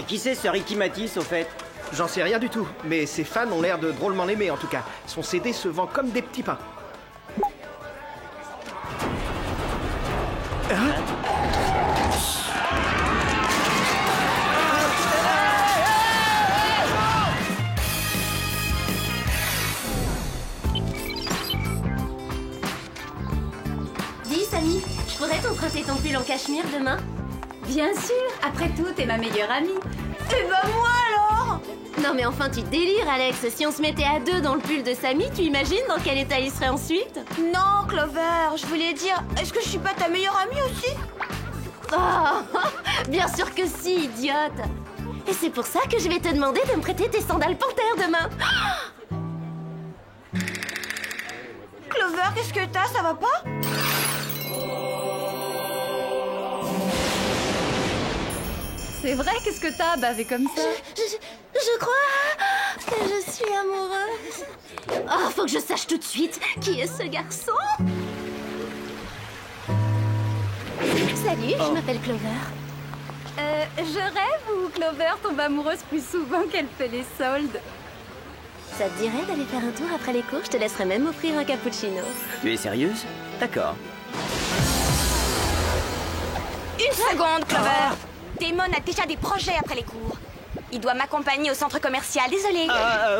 qui c'est ce Ricky Matisse au fait? J'en sais rien du tout, mais ses fans ont l'air de drôlement l'aimer en tout cas. Son CD se vend comme des petits pains. Dis, Samy, je pourrais t'emprunter ton pull en cachemire demain? Bien sûr, après tout, t'es ma meilleure amie. Et bah moi alors! Non mais enfin tu délires Alex, si on se mettait à deux dans le pull de Samy, tu imagines dans quel état il serait ensuite? Non, Clover, je voulais dire, est-ce que je suis pas ta meilleure amie aussi? Oh, bien sûr que si, idiote! Et c'est pour ça que je vais te demander de me prêter tes sandales panthères demain! Clover, qu'est-ce que t'as? Ça va pas? C'est vrai, qu'est-ce que t'as bavé comme ça? Je crois que je suis amoureuse. Oh, faut que je sache tout de suite qui est ce garçon. Salut, je m'appelle Clover. Je rêve ou Clover tombe amoureuse plus souvent qu'elle fait les soldes? Ça te dirait d'aller faire un tour après les cours? Je te laisserai même offrir un cappuccino. Tu es sérieuse? D'accord. Une seconde, Clover. Damon a déjà des projets après les cours. Il doit m'accompagner au centre commercial, désolé.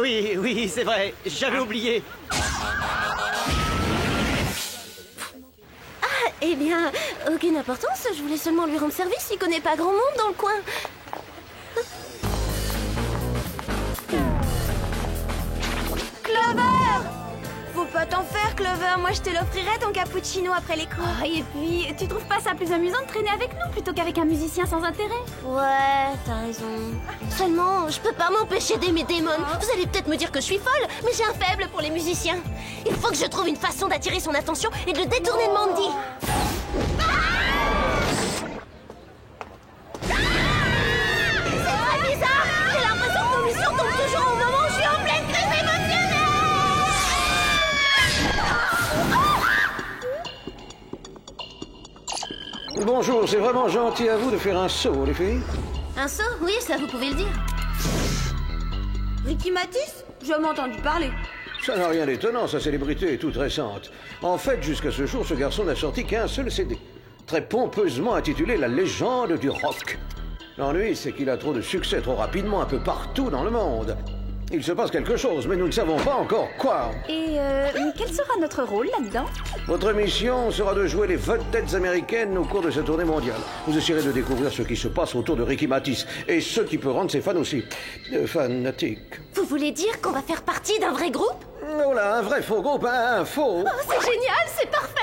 Oui, c'est vrai, j'avais oublié. Eh bien, aucune importance, je voulais seulement lui rendre service, il connaît pas grand monde dans le coin. Clover! Faut pas t'en faire, Clover. Moi, je te l'offrirai ton cappuccino après les cours. Oh, et puis, tu trouves pas ça plus amusant de traîner avec nous plutôt qu'avec un musicien sans intérêt? Ouais, t'as raison. Seulement, je peux pas m'empêcher d'aimer Damon. Vous allez peut-être me dire que je suis folle, mais j'ai un faible pour les musiciens. Il faut que je trouve une façon d'attirer son attention et de le détourner de Mandy. C'est très bizarre. J'ai l'impression que nos missions tombent toujours au moment où je suis en pleine crise émotionnelle. Bonjour, c'est vraiment gentil à vous de faire un saut, les filles. Un saut? Oui, ça vous pouvez le dire. Ricky Matisse? J'ai jamais entendu parler. Ça n'a rien d'étonnant, sa célébrité est toute récente. En fait, jusqu'à ce jour, ce garçon n'a sorti qu'un seul CD, très pompeusement intitulé La légende du rock. L'ennui, c'est qu'il a trop de succès trop rapidement un peu partout dans le monde. Il se passe quelque chose, mais nous ne savons pas encore quoi. Et quel sera notre rôle là-dedans? Votre mission sera de jouer les vedettes américaines au cours de cette tournée mondiale. Vous essayerez de découvrir ce qui se passe autour de Ricky Matisse et ce qui peut rendre ses fans aussi fanatiques. Vous voulez dire qu'on va faire partie d'un vrai groupe? Voilà, un vrai faux groupe, un faux. Oh, c'est génial, c'est parfait!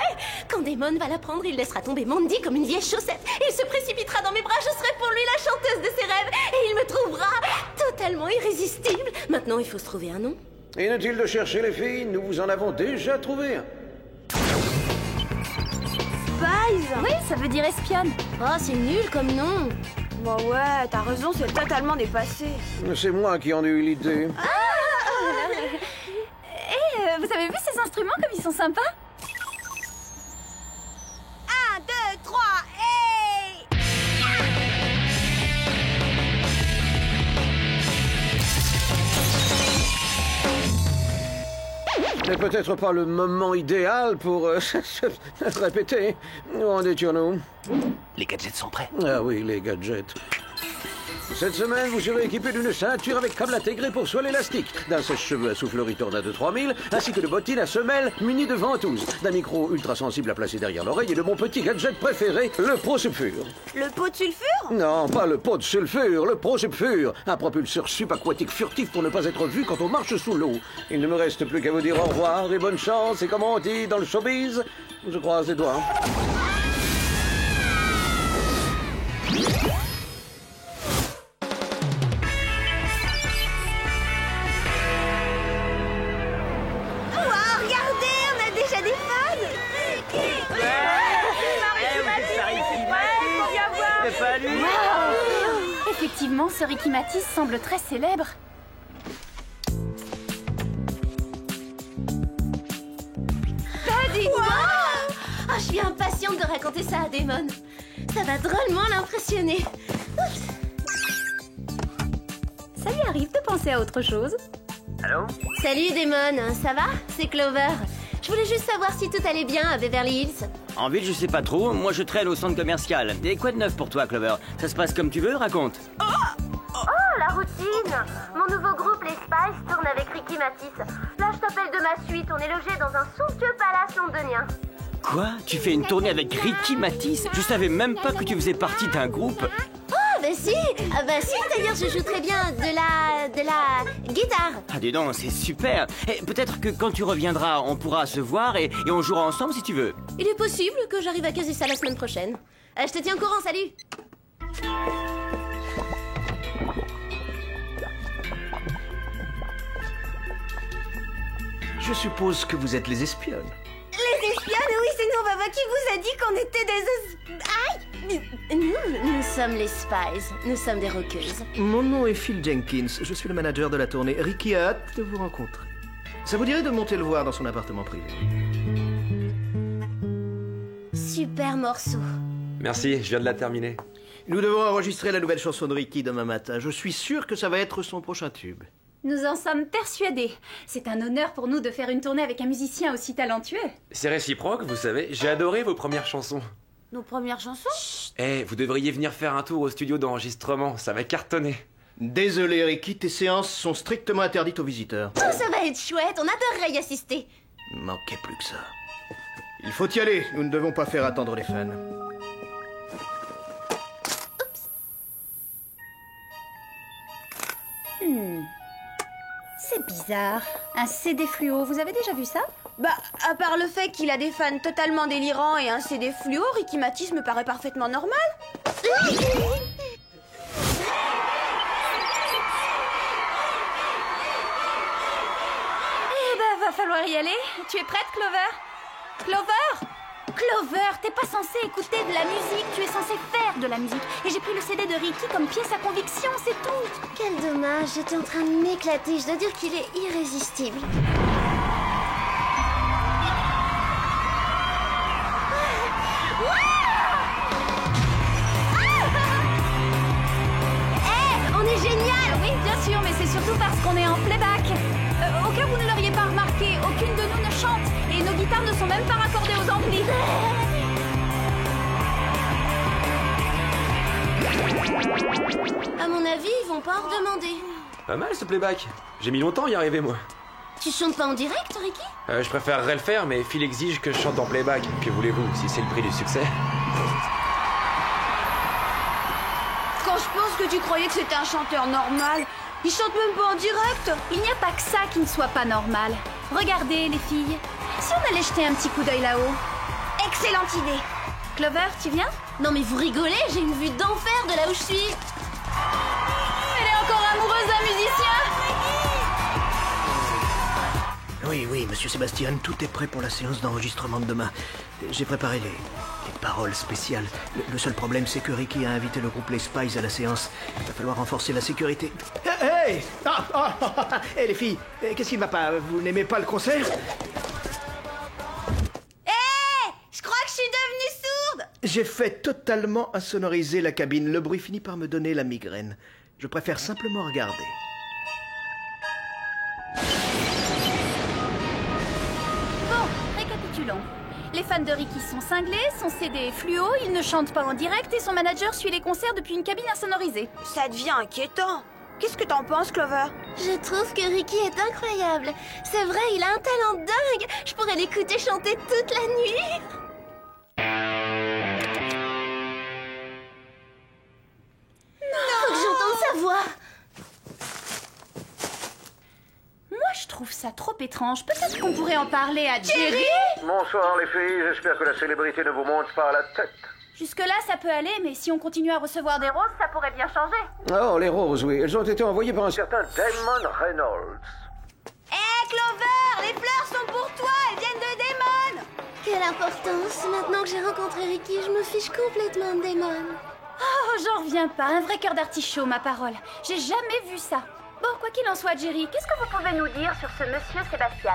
Quand Damon va l'apprendre, il laissera tomber Mandy comme une vieille chaussette. Il se précipitera dans mes bras, je serai pour lui la chanteuse de ses rêves. Et il me trouvera totalement irrésistible. Maintenant, il faut se trouver un nom. Inutile de chercher les filles, nous vous en avons déjà trouvé un. Spies? Oui, ça veut dire espionne. Oh, c'est nul comme nom. Bah ouais, t'as raison, c'est totalement dépassé. C'est moi qui en ai eu l'idée. Et vous avez vu ces instruments comme ils sont sympas? 1, 2, 3, et... Mais peut-être pas le moment idéal pour répéter. Où en étions-nous? Les gadgets sont prêts. Ah oui, les gadgets. Cette semaine, vous serez équipé d'une ceinture avec câble intégré pour soie élastique, d'un sèche-cheveux à soufflerie Tornado 3000, ainsi que de bottines à semelles munies de ventouses, d'un micro ultra sensible à placer derrière l'oreille et de mon petit gadget préféré, le Pro Sulfure. Le pot de sulfure? Non, pas le pot de sulfure, le Pro Sulfure, un propulseur subaquatique furtif pour ne pas être vu quand on marche sous l'eau. Il ne me reste plus qu'à vous dire au revoir et bonne chance, et comment on dit dans le showbiz, je croise les doigts. Effectivement, ce Ricky Matisse semble très célèbre. Ah, je suis impatiente de raconter ça à Damon. Ça va drôlement l'impressionner. Ça lui arrive de penser à autre chose. Allô? Salut Damon, ça va? C'est Clover. Je voulais juste savoir si tout allait bien à Beverly Hills. En ville, je sais pas trop. Moi, je traîne au centre commercial. Et quoi de neuf pour toi, Clover? Ça se passe comme tu veux, raconte. Oh, la routine! Mon nouveau groupe, les Spice, tourne avec Ricky Matisse. Là, je t'appelle de ma suite. On est logé dans un somptueux palace londonien. Quoi? Tu fais une tournée avec Ricky Matisse? Je savais même pas que tu faisais partie d'un groupe. Oh, bah si! D'ailleurs, je joue très bien de la guitare. Ah, dis donc, c'est super. Et peut-être que quand tu reviendras, on pourra se voir et on jouera ensemble si tu veux. Il est possible que j'arrive à caser ça la semaine prochaine. Je te tiens au courant, salut! Je suppose que vous êtes les espionnes. Les espionnes, oui, c'est nous, Baba, qui vous a dit qu'on était des... Aïe! Nous sommes les Spies. Nous sommes des rockeuses. Mon nom est Phil Jenkins, je suis le manager de la tournée. Ricky a hâte de vous rencontrer. Ça vous dirait de monter le voir dans son appartement privé? Super morceau. Merci, je viens de la terminer. Nous devons enregistrer la nouvelle chanson de Ricky demain matin. Je suis sûr que ça va être son prochain tube. Nous en sommes persuadés. C'est un honneur pour nous de faire une tournée avec un musicien aussi talentueux. C'est réciproque, vous savez, j'ai adoré vos premières chansons. Nos premières chansons? Vous devriez venir faire un tour au studio d'enregistrement, ça va cartonner. Désolé Ricky, tes séances sont strictement interdites aux visiteurs. Oh, ça va être chouette, on adorerait y assister. Manquait plus que ça. Il faut y aller, nous ne devons pas faire attendre les fans. C'est bizarre. Un CD fluo, vous avez déjà vu ça? Bah, à part le fait qu'il a des fans totalement délirants et un CD fluo, Ricky Matisse me paraît parfaitement normal. Eh ben, va falloir y aller. Tu es prête, Clover? Clover? Clover, t'es pas censée écouter de la musique, tu es censée faire de la musique. Et j'ai pris le CD de Ricky comme pièce à conviction, c'est tout. Quel dommage, j'étais en train de m'éclater. Je dois dire qu'il est irrésistible. On est génial! Oui, bien sûr, mais c'est surtout parce qu'on est en playback. Au cas où vous ne l'auriez pas remarqué, aucune de nous ne chante. Et nos guitares ne sont même pas raccordées aux amplis. À mon avis, ils vont pas en redemander. Pas mal ce playback. J'ai mis longtemps à y arriver, moi. Tu chantes pas en direct, Ricky? Je préférerais le faire, mais Phil exige que je chante en playback. Que voulez-vous, si c'est le prix du succès? Quand je pense que tu croyais que c'était un chanteur normal, il chante même pas en direct. Il n'y a pas que ça qui ne soit pas normal. Regardez, les filles. Si on allait jeter un petit coup d'œil là-haut. Excellente idée. Clover, tu viens? Non mais vous rigolez, j'ai une vue d'enfer de là où je suis. Elle est encore amoureuse d'un musicien. Oui, monsieur Sébastien, tout est prêt pour la séance d'enregistrement de demain. J'ai préparé les paroles spéciales. Le seul problème, c'est que Ricky a invité le groupe Les Spies à la séance. Il va falloir renforcer la sécurité. Hey! Hey, les filles, qu'est-ce qui ne va pas? Vous n'aimez pas le concert? Je crois que je suis devenue sourde. J'ai fait totalement insonoriser la cabine. Le bruit finit par me donner la migraine. Je préfère simplement regarder. Bon, récapitulons. Les fans de Ricky sont cinglés, son CD est fluo, il ne chante pas en direct et son manager suit les concerts depuis une cabine insonorisée. Ça devient inquiétant. Qu'est-ce que t'en penses, Clover? Je trouve que Ricky est incroyable. C'est vrai, il a un talent dingue. Je pourrais l'écouter chanter toute la nuit. Faut que j'entende sa voix. Moi, je trouve ça trop étrange. Peut-être qu'on pourrait en parler à Jerry. Bonsoir les filles, j'espère que la célébrité ne vous monte pas à la tête. Jusque-là, ça peut aller, mais si on continue à recevoir des roses, ça pourrait bien changer. Oh, les roses, oui, elles ont été envoyées par un certain Damon Reynolds. Hé, Clover, les fleurs sont pour toi, elles viennent de Damon. Quelle importance. Maintenant que j'ai rencontré Ricky, je me fiche complètement de Damon. Oh, j'en reviens pas. Un vrai cœur d'artichaut, ma parole. J'ai jamais vu ça. Bon, quoi qu'il en soit, Jerry, qu'est-ce que vous pouvez nous dire sur ce monsieur Sébastien?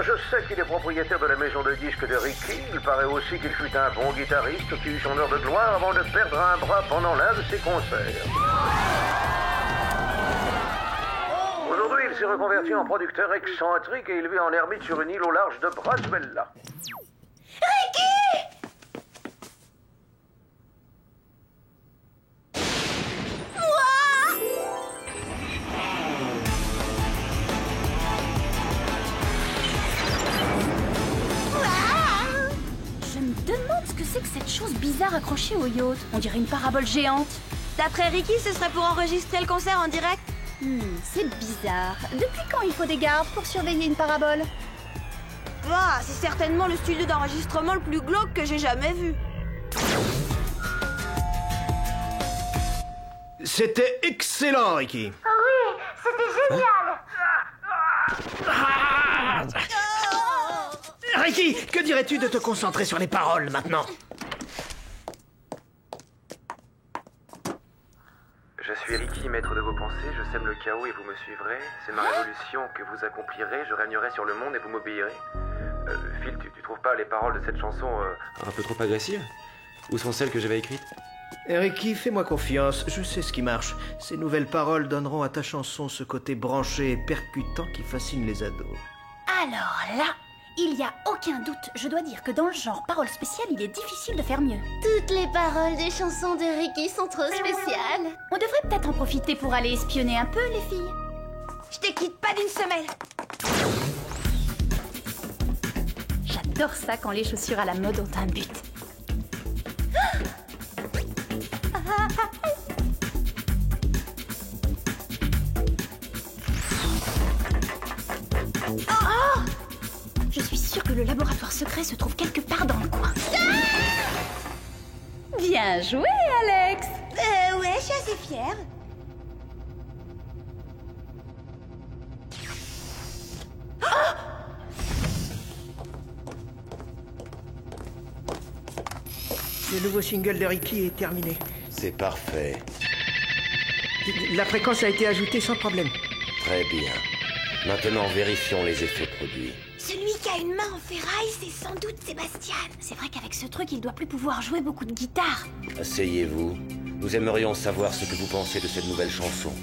Je sais qu'il est propriétaire de la maison de disques de Ricky. Il paraît aussi qu'il fut un bon guitariste qui eut son heure de gloire avant de perdre un bras pendant l'un de ses concerts. il s'est reconverti en producteur excentrique et il vit en ermite sur une île au large de Braswella. Je me demande ce que c'est que cette chose bizarre accrochée au yacht. On dirait une parabole géante. D'après Ricky, ce serait pour enregistrer le concert en direct. C'est bizarre. Depuis quand il faut des gardes pour surveiller une parabole? Ah, c'est certainement le studio d'enregistrement le plus glauque que j'ai jamais vu. C'était excellent, Ricky. Ricky, que dirais-tu de te concentrer sur les paroles maintenant? Je suis Ricky, maître de vos pensées, je sème le chaos et vous me suivrez. C'est ma révolution que vous accomplirez, je régnerai sur le monde et vous m'obéirez. Phil, tu trouves pas les paroles de cette chanson un peu trop agressives? Où sont celles que j'avais écrites? Ricky, fais-moi confiance, je sais ce qui marche. Ces nouvelles paroles donneront à ta chanson ce côté branché et percutant qui fascine les ados. Alors là, il y a aucun doute. Je dois dire que dans le genre parole spéciale, il est difficile de faire mieux. Toutes les paroles des chansons de Ricky sont trop spéciales. On devrait peut-être en profiter pour aller espionner un peu, les filles. Je te quitte pas d'une semelle. J'adore ça quand les chaussures à la mode ont un but. Je suis sûre que le laboratoire secret se trouve quelque part dans le coin. Bien joué, Alex. Ouais, je suis assez fière. Le nouveau single de Ricky est terminé. C'est parfait. La fréquence a été ajoutée sans problème. Très bien. Maintenant, vérifions les effets produits. Celui qui a une main en ferraille, c'est sans doute Sébastien. C'est vrai qu'avec ce truc, il doit plus pouvoir jouer beaucoup de guitare. Asseyez-vous. Nous aimerions savoir ce que vous pensez de cette nouvelle chanson.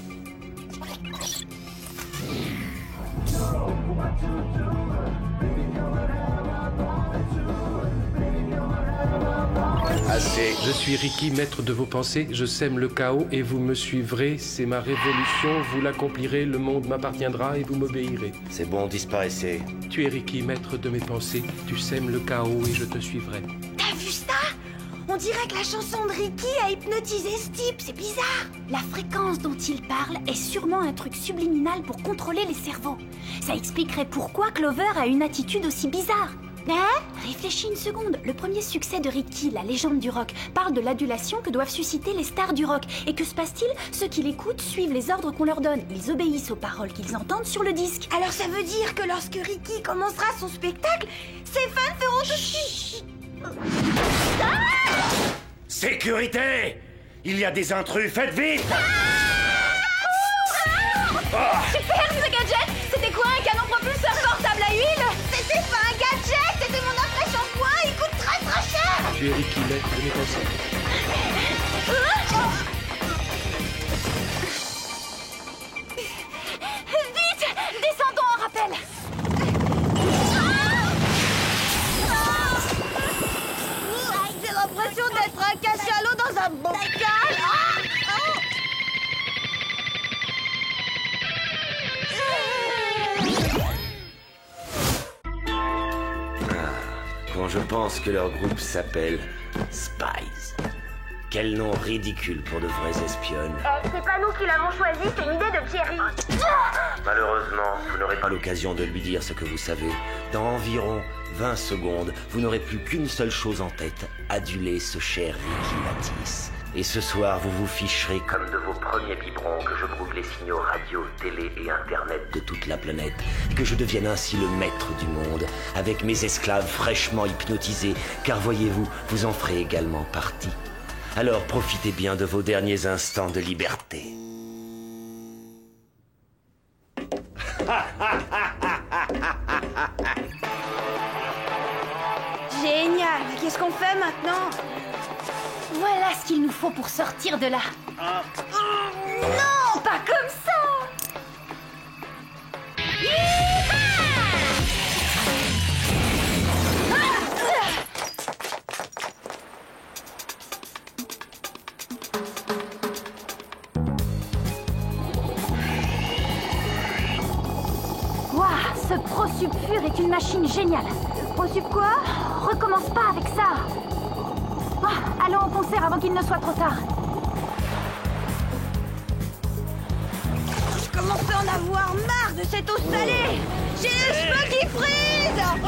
Assez. Je suis Ricky, maître de vos pensées, je sème le chaos et vous me suivrez, c'est ma révolution, vous l'accomplirez, le monde m'appartiendra et vous m'obéirez. C'est bon, disparaissez. Tu es Ricky, maître de mes pensées, tu sèmes le chaos et je te suivrai. T'as vu ça? On dirait que la chanson de Ricky a hypnotisé ce type, c'est bizarre. La fréquence dont il parle est sûrement un truc subliminal pour contrôler les cerveaux. Ça expliquerait pourquoi Clover a une attitude aussi bizarre. Réfléchis une seconde. Le premier succès de Ricky, la légende du rock, parle de l'adulation que doivent susciter les stars du rock. Et que se passe-t-il? Ceux qui l'écoutent suivent les ordres qu'on leur donne. Ils obéissent aux paroles qu'ils entendent sur le disque. Alors ça veut dire que lorsque Ricky commencera son spectacle, ses fans feront tout de suite. Sécurité! Il y a des intrus, faites vite! Super, ce gadget! C'était quoi, un canon propulseur portable à huile? C'était pas un gadget, c'était mon après-shampoing, il coûte très très cher. Tu es Ricky, maître de mes pensées. Vite! Descendons en rappel! J'ai l'impression d'être un cachalot dans un bocal. Quand je pense que leur groupe s'appelle Spies. Quel nom ridicule pour de vraies espionnes. C'est pas nous qui l'avons choisi, c'est une idée de Thierry. Malheureusement, vous n'aurez pas l'occasion de lui dire ce que vous savez. Dans environ 20 secondes, vous n'aurez plus qu'une seule chose en tête, aduler ce cher Ricky Lattice. Et ce soir, vous vous ficherez comme de vos premiers biberons que je brouille les signaux radio, télé et internet de toute la planète, et que je devienne ainsi le maître du monde, avec mes esclaves fraîchement hypnotisés, car voyez-vous, vous en ferez également partie. Alors profitez bien de vos derniers instants de liberté. Génial, qu'est-ce qu'on fait maintenant? Voilà ce qu'il nous faut pour sortir de là. Non, pas comme ça! Ce Prosup Pur est une machine géniale. Prosup quoi? Recommence pas avec ça. Oh, allons au concert avant qu'il ne soit trop tard. Je commence à en avoir marre de cette eau salée. J'ai les cheveux qui frisent. Ah!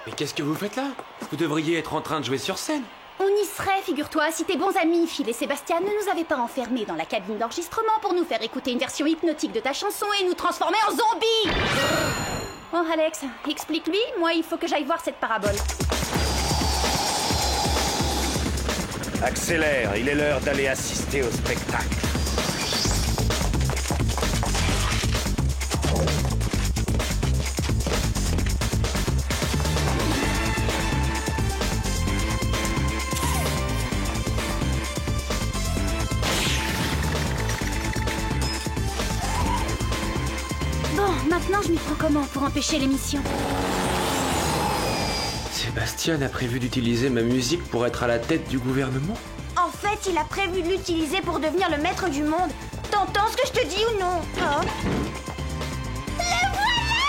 Mais qu'est-ce que vous faites là? Vous devriez être en train de jouer sur scène. On y serait, figure-toi, si tes bons amis Phil et Sébastien ne nous avaient pas enfermés dans la cabine d'enregistrement pour nous faire écouter une version hypnotique de ta chanson et nous transformer en zombies. Oh Alex, explique-lui, moi il faut que j'aille voir cette parabole. Accélère, il est l'heure d'aller assister au spectacle. Maintenant, je m'y prends comment pour empêcher l'émission? Sébastien a prévu d'utiliser ma musique pour être à la tête du gouvernement? En fait, il a prévu de l'utiliser pour devenir le maître du monde. T'entends ce que je te dis ou non? Hein? Le voilà!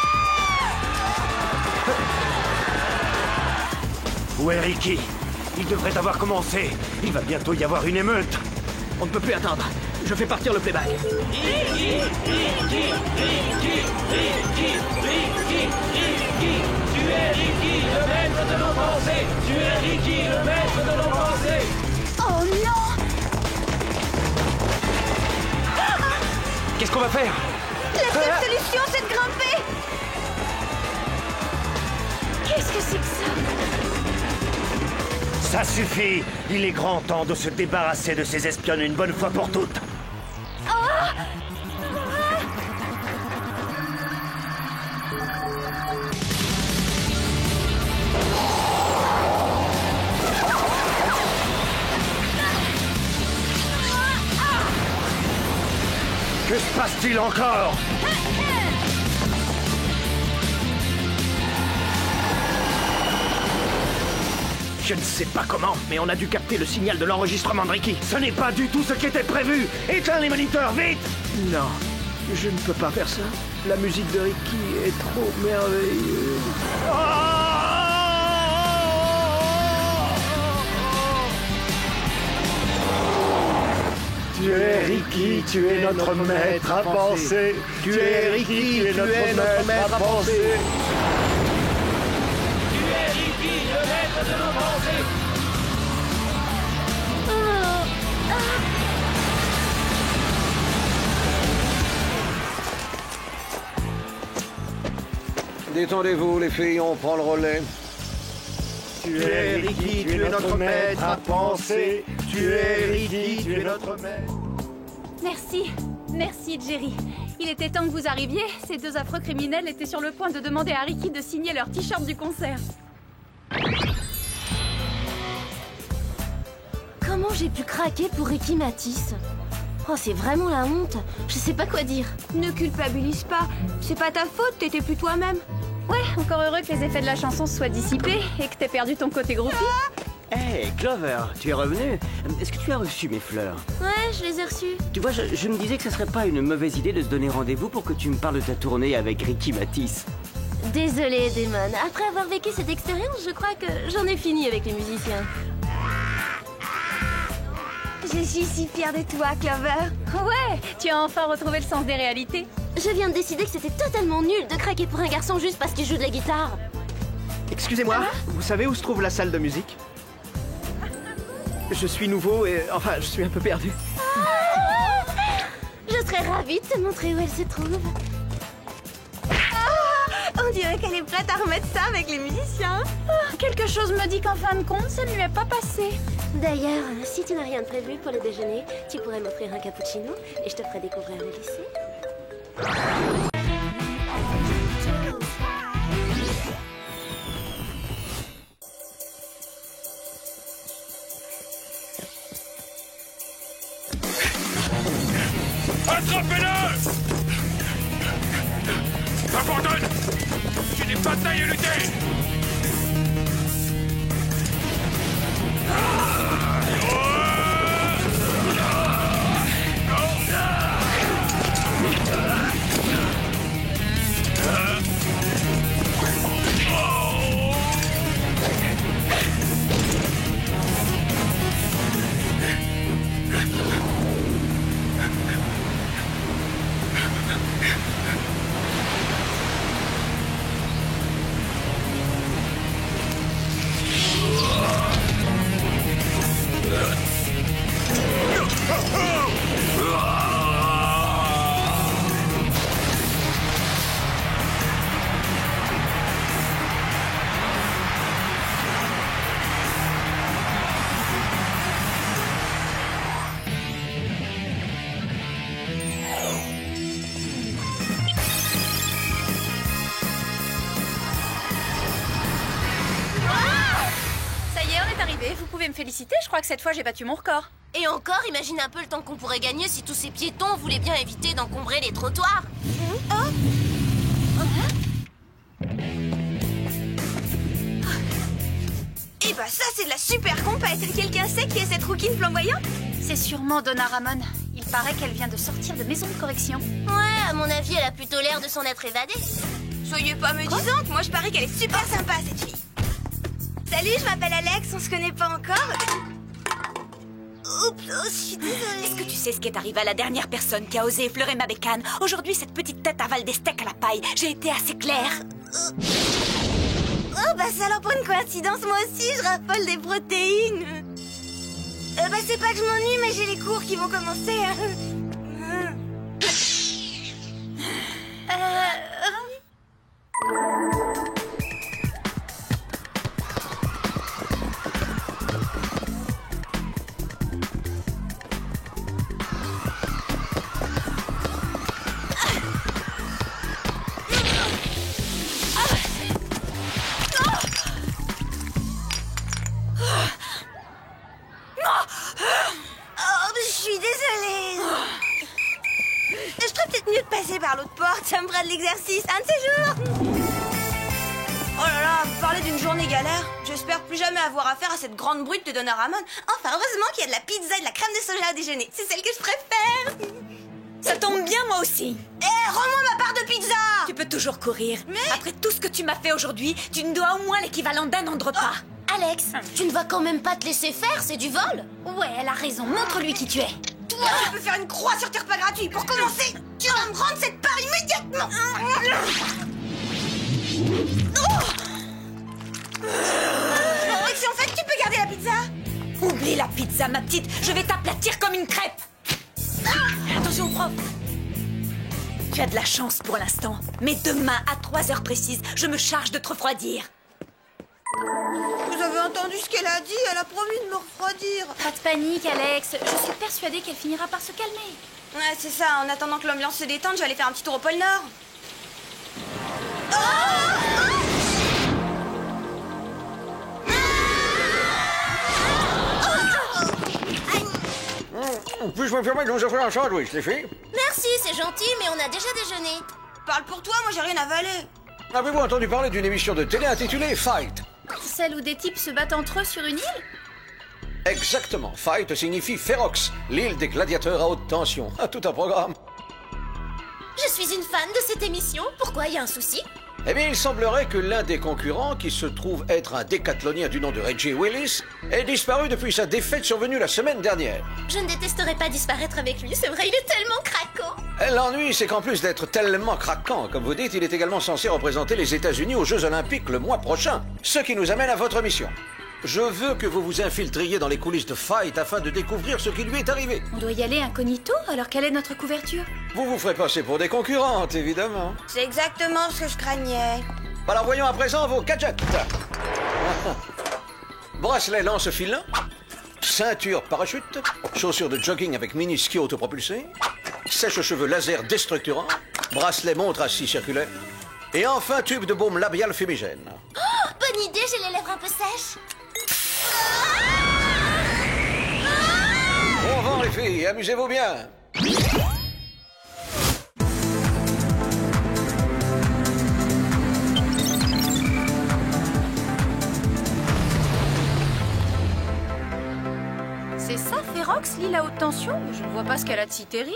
Où est Ricky? Il devrait avoir commencé. Il va bientôt y avoir une émeute. On ne peut plus attendre. Je fais partir le playback. Ricky, tu es Ricky, le maître de nos pensées. Tu es Ricky, le maître de nos pensées. Oh non! Qu'est-ce qu'on va faire? La seule solution, c'est de grimper. Qu'est-ce que c'est que ça? Ça suffit. Il est grand temps de se débarrasser de ces espionnes une bonne fois pour toutes. Que se passe-t-il encore? Je ne sais pas comment, mais on a dû capter le signal de l'enregistrement de Ricky. Ce n'est pas du tout ce qui était prévu. Éteins les moniteurs, vite! Non, je ne peux pas faire ça. La musique de Ricky est trop merveilleuse. Tu es Ricky, tu es notre maître à penser. Tu es Ricky, tu es notre maître à penser. Tu es Ricky, le maître de nos pensées. Détendez-vous, les filles, on prend le relais. Tu es Ricky, tu es notre maître à penser. Tu es Ricky, tu es notre maître. Merci. Merci, Jerry. Il était temps que vous arriviez. Ces deux affreux criminels étaient sur le point de demander à Ricky de signer leur t-shirt du concert. Comment j'ai pu craquer pour Ricky Matisse? Oh, c'est vraiment la honte. Je sais pas quoi dire. Ne culpabilise pas. C'est pas ta faute, t'étais plus toi-même. Ouais, encore heureux que les effets de la chanson se soient dissipés et que t'aies perdu ton côté groupie. Hey, Clover, tu es revenue. Est-ce que tu as reçu mes fleurs? Ouais, je les ai reçus. Tu vois, je me disais que ce serait pas une mauvaise idée de se donner rendez-vous pour que tu me parles de ta tournée avec Ricky Matisse. Désolée, Damon. Après avoir vécu cette expérience, je crois que j'en ai fini avec les musiciens. Je suis si fière de toi, Clover. Ouais, tu as enfin retrouvé le sens des réalités. Je viens de décider que c'était totalement nul de craquer pour un garçon juste parce qu'il joue de la guitare. Excusez-moi, vous savez où se trouve la salle de musique? Je suis nouveau et... enfin, je suis un peu perdu. Je serais ravie de te montrer où elle se trouve. On dirait qu'elle est prête à remettre ça avec les musiciens. Quelque chose me dit qu'en fin de compte, ça ne lui est pas passé. D'ailleurs, si tu n'as rien de prévu pour le déjeuner, tu pourrais m'offrir un cappuccino et je te ferai découvrir le lycée. Attrapez-le! Abandonne! Tu n'es pas taillé lutter! Vous pouvez me féliciter, je crois que cette fois j'ai battu mon record. Et encore, imagine un peu le temps qu'on pourrait gagner si tous ces piétons voulaient bien éviter d'encombrer les trottoirs. Eh bah ça c'est de la super compète. Quelqu'un sait qui est cette rouquine flamboyante? C'est sûrement Donna Ramon. Il paraît qu'elle vient de sortir de maison de correction. Ouais, à mon avis, elle a plutôt l'air de s'en être évadée. Soyez pas médisante, moi je parie qu'elle est super sympa cette fille. Salut, je m'appelle Alex, on se connaît pas encore. Oups, oh, je suis désolée. Est-ce que tu sais ce qui est arrivé à la dernière personne qui a osé effleurer ma bécane? Aujourd'hui, cette petite tête avale des steaks à la paille. J'ai été assez claire. Oh, bah ça alors pour une coïncidence, moi aussi je raffole des protéines. Bah c'est pas que je m'ennuie, mais j'ai les cours qui vont commencer. Par l'autre porte, ça me fera de l'exercice, un de ces jours. Oh là là, vous parlez d'une journée galère. J'espère plus jamais avoir affaire à cette grande brute de Donna Ramon. Enfin, heureusement qu'il y a de la pizza et de la crème de soja à déjeuner. C'est celle que je préfère. Ça tombe bien, moi aussi. Rends-moi ma part de pizza. Tu peux toujours courir. Mais après tout ce que tu m'as fait aujourd'hui, tu me dois au moins l'équivalent d'un an de repas. Alex, tu ne vas quand même pas te laisser faire, c'est du vol. Ouais, elle a raison, montre-lui qui tu es. Toi, tu peux faire une croix sur tes repas gratuits. Pour commencer, tu vas me rendre cette part immédiatement. Si en fait, tu peux garder la pizza. Oublie la pizza, ma petite. Je vais t'aplatir comme une crêpe. Attention, prof. Tu as de la chance pour l'instant. Mais demain, à 3 heures précises, je me charge de te refroidir. Vous avez entendu ce qu'elle a dit? Elle a promis de me refroidir. Pas de panique, Alex. Je suis persuadée qu'elle finira par se calmer. Ouais, c'est ça. En attendant que l'ambiance se détende, j'allais faire un petit tour au pôle Nord. Puis-je me permettre de vous offrir un sandwich, les filles? Merci, c'est gentil, mais on a déjà déjeuné. Parle pour toi, moi j'ai rien avalé. Avez-vous entendu parler d'une émission de télé intitulée Fight? Celle où des types se battent entre eux sur une île? Exactement. Fight signifie Ferox, l'île des gladiateurs à haute tension. Tout un programme. Je suis une fan de cette émission. Pourquoi, y a un souci? Eh bien, il semblerait que l'un des concurrents, qui se trouve être un décathlonien du nom de Reggie Willis, ait disparu depuis sa défaite survenue la semaine dernière. Je ne détesterais pas disparaître avec lui, c'est vrai, il est tellement craquant. L'ennui, c'est qu'en plus d'être tellement craquant, comme vous dites, il est également censé représenter les États-Unis aux Jeux Olympiques le mois prochain. Ce qui nous amène à votre mission. Je veux que vous vous infiltriez dans les coulisses de Fight afin de découvrir ce qui lui est arrivé. On doit y aller incognito, alors quelle est notre couverture? Vous vous ferez passer pour des concurrentes, évidemment. C'est exactement ce que je craignais. Alors voyons à présent vos gadgets. Bracelet lance-filin, ceinture parachute, chaussures de jogging avec mini-ski autopropulsé, sèche-cheveux laser déstructurant, bracelet montre à scie circulaire, et enfin tube de baume labial fumigène. Oh, bonne idée, j'ai les lèvres un peu sèches. Bon vent les filles, amusez-vous bien. Rox lit la haute tension, mais je ne vois pas ce qu'elle a de si terrible.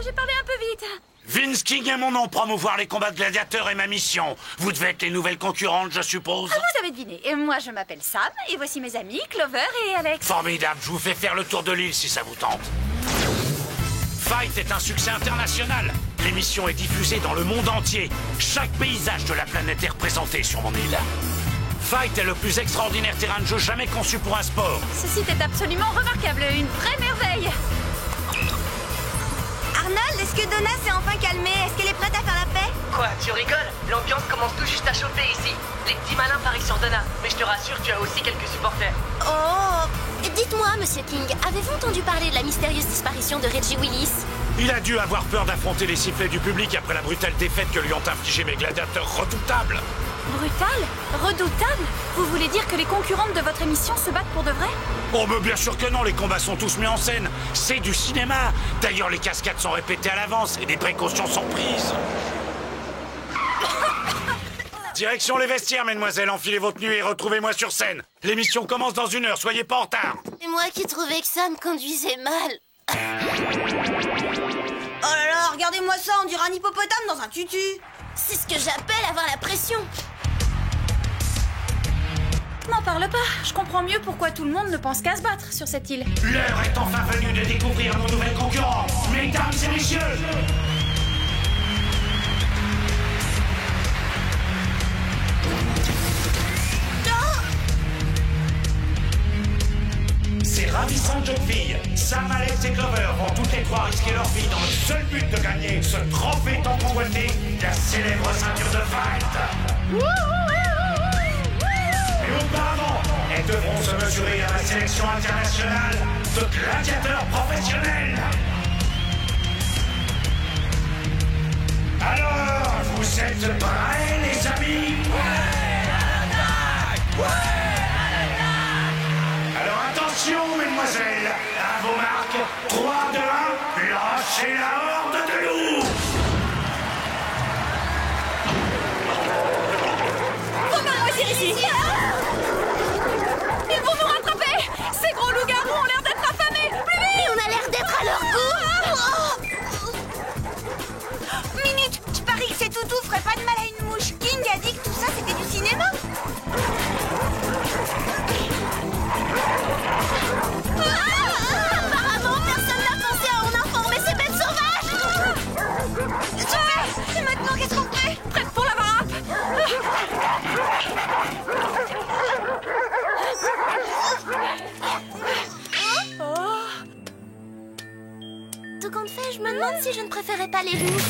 J'ai parlé un peu vite. Vince King est mon nom, promouvoir les combats de gladiateurs est ma mission. Vous devez être les nouvelles concurrentes, je suppose. Vous avez deviné. Et moi, je m'appelle Sam, et voici mes amis, Clover et Alex. Formidable, je vous fais faire le tour de l'île si ça vous tente. Fight est un succès international. L'émission est diffusée dans le monde entier. Chaque paysage de la planète est représenté sur mon île. Fight est le plus extraordinaire terrain de jeu jamais conçu pour un sport. Ce site est absolument remarquable, une vraie merveille. Arnold, est-ce que Donna s'est enfin calmée? Est-ce qu'elle est prête à faire la paix? Quoi, tu rigoles? L'ambiance commence tout juste à chauffer ici. Les petits malins parient sur Donna, mais je te rassure, tu as aussi quelques supporters. Oh! Dites-moi, Monsieur King, avez-vous entendu parler de la mystérieuse disparition de Reggie Willis? Il a dû avoir peur d'affronter les sifflets du public après la brutale défaite que lui ont infligé mes gladiateurs redoutables. Brutal? Redoutable? Vous voulez dire que les concurrentes de votre émission se battent pour de vrai? Oh, mais bien sûr que non, les combats sont tous mis en scène. C'est du cinéma. D'ailleurs, les cascades sont répétées à l'avance et des précautions sont prises. Direction les vestiaires, mesdemoiselles. Enfilez vos tenues et retrouvez-moi sur scène. L'émission commence dans 1 heure, soyez pas en retard. C'est moi qui trouvais que Sam conduisait mal. Oh là là, regardez-moi ça, on dirait un hippopotame dans un tutu. C'est ce que j'appelle avoir la pression. N'en parle pas, je comprends mieux pourquoi tout le monde ne pense qu'à se battre sur cette île. L'heure est enfin venue de découvrir nos nouvelles concurrentes, mesdames et messieurs. Ces ravissantes jeunes filles, Sam, Alex et Clover, vont toutes les trois risquer leur vie dans le seul but de gagner ce trophée tant convoité, la célèbre ceinture de Fight. Mais auparavant, elles devront se mesurer à la sélection internationale de gladiateurs professionnels. Alors, vous êtes prêts, les amis? Alors attention, mesdemoiselles, à vos marques, 3, 2, 1, lâchez la horde de loups. Faut pas me retirer ici. Ils vont nous rattraper. Ces gros loups-garous ont l'air d'être affamés. Plus vite. Et on a l'air d'être à leur goût. Minute, je parie que ces toutous feraient pas de mal à une mouche. King a dit que tout ça c'était du cinéma. Apparemment, personne n'a pensé à en informer ces bêtes sauvages. Super. Et maintenant, qu'est-ce qu'on fait? Prête pour la varap. Tout compte fait, je me demande si je ne préférais pas les loups.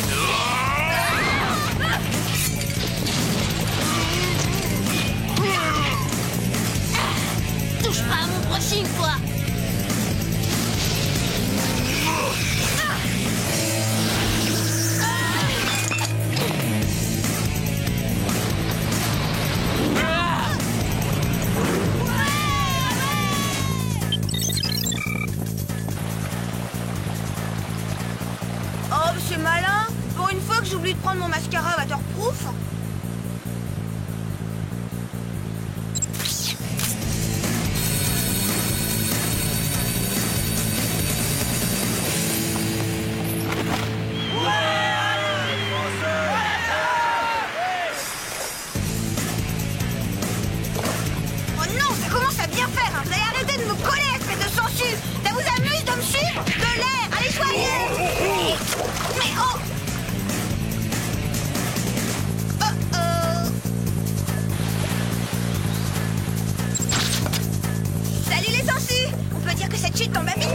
Touche pas à mon brushing, toi. Oh, c'est malin. Pour une fois que j'oublie de prendre mon mascara waterproof. Oh non, ça commence à bien faire, hein. Vous allez arrêter de me coller, espèce de sangsue. Ça vous amuse de me suivre? De l'air, allez joyeux. Mais oh. Salut les sangsues. On peut dire que cette chute tombe à pic.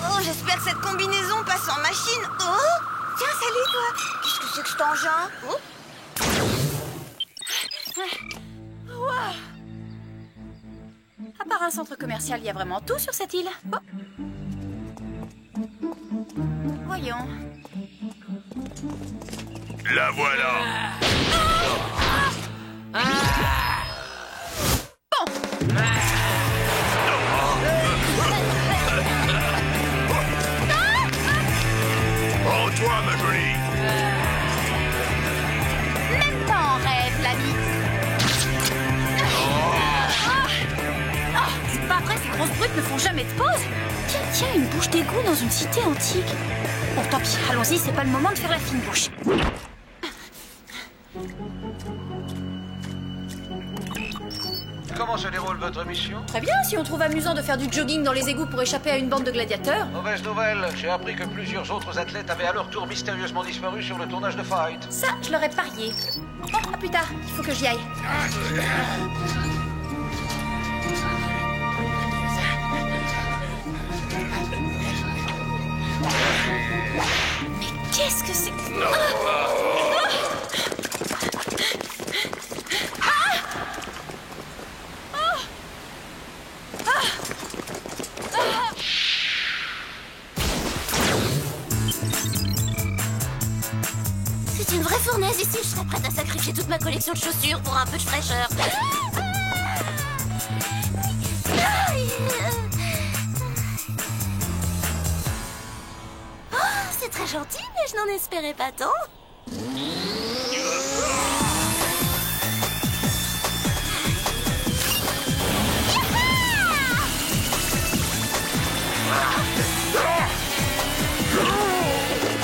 Oh, j'espère que cette combinaison passe en machine. Oh, tiens, salut toi. Qu'est-ce que c'est que cet engin? Oh. Wow. À part un centre commercial, il y a vraiment tout sur cette île. Oh. Voyons. La voilà. toi, ma jolie. Même pas en rêve, l'ami. C'est pas vrai, ces grosses brutes ne font jamais de pause. Tiens, une bouche d'égout dans une cité antique. Bon, tant pis, allons-y, c'est pas le moment de faire la fine bouche. Comment se déroule votre mission? Très bien, si on trouve amusant de faire du jogging dans les égouts pour échapper à une bande de gladiateurs. Mauvaise nouvelle, j'ai appris que plusieurs autres athlètes avaient à leur tour mystérieusement disparu sur le tournage de Fight. Ça, je l'aurais parié. Bon, à plus tard, il faut que j'y aille. Mais qu'est-ce que c'est? C'est une vraie fournaise ici, je serais prête à sacrifier toute ma collection de chaussures pour un peu de fraîcheur. Oh, c'est très gentil, mais je n'en espérais pas tant.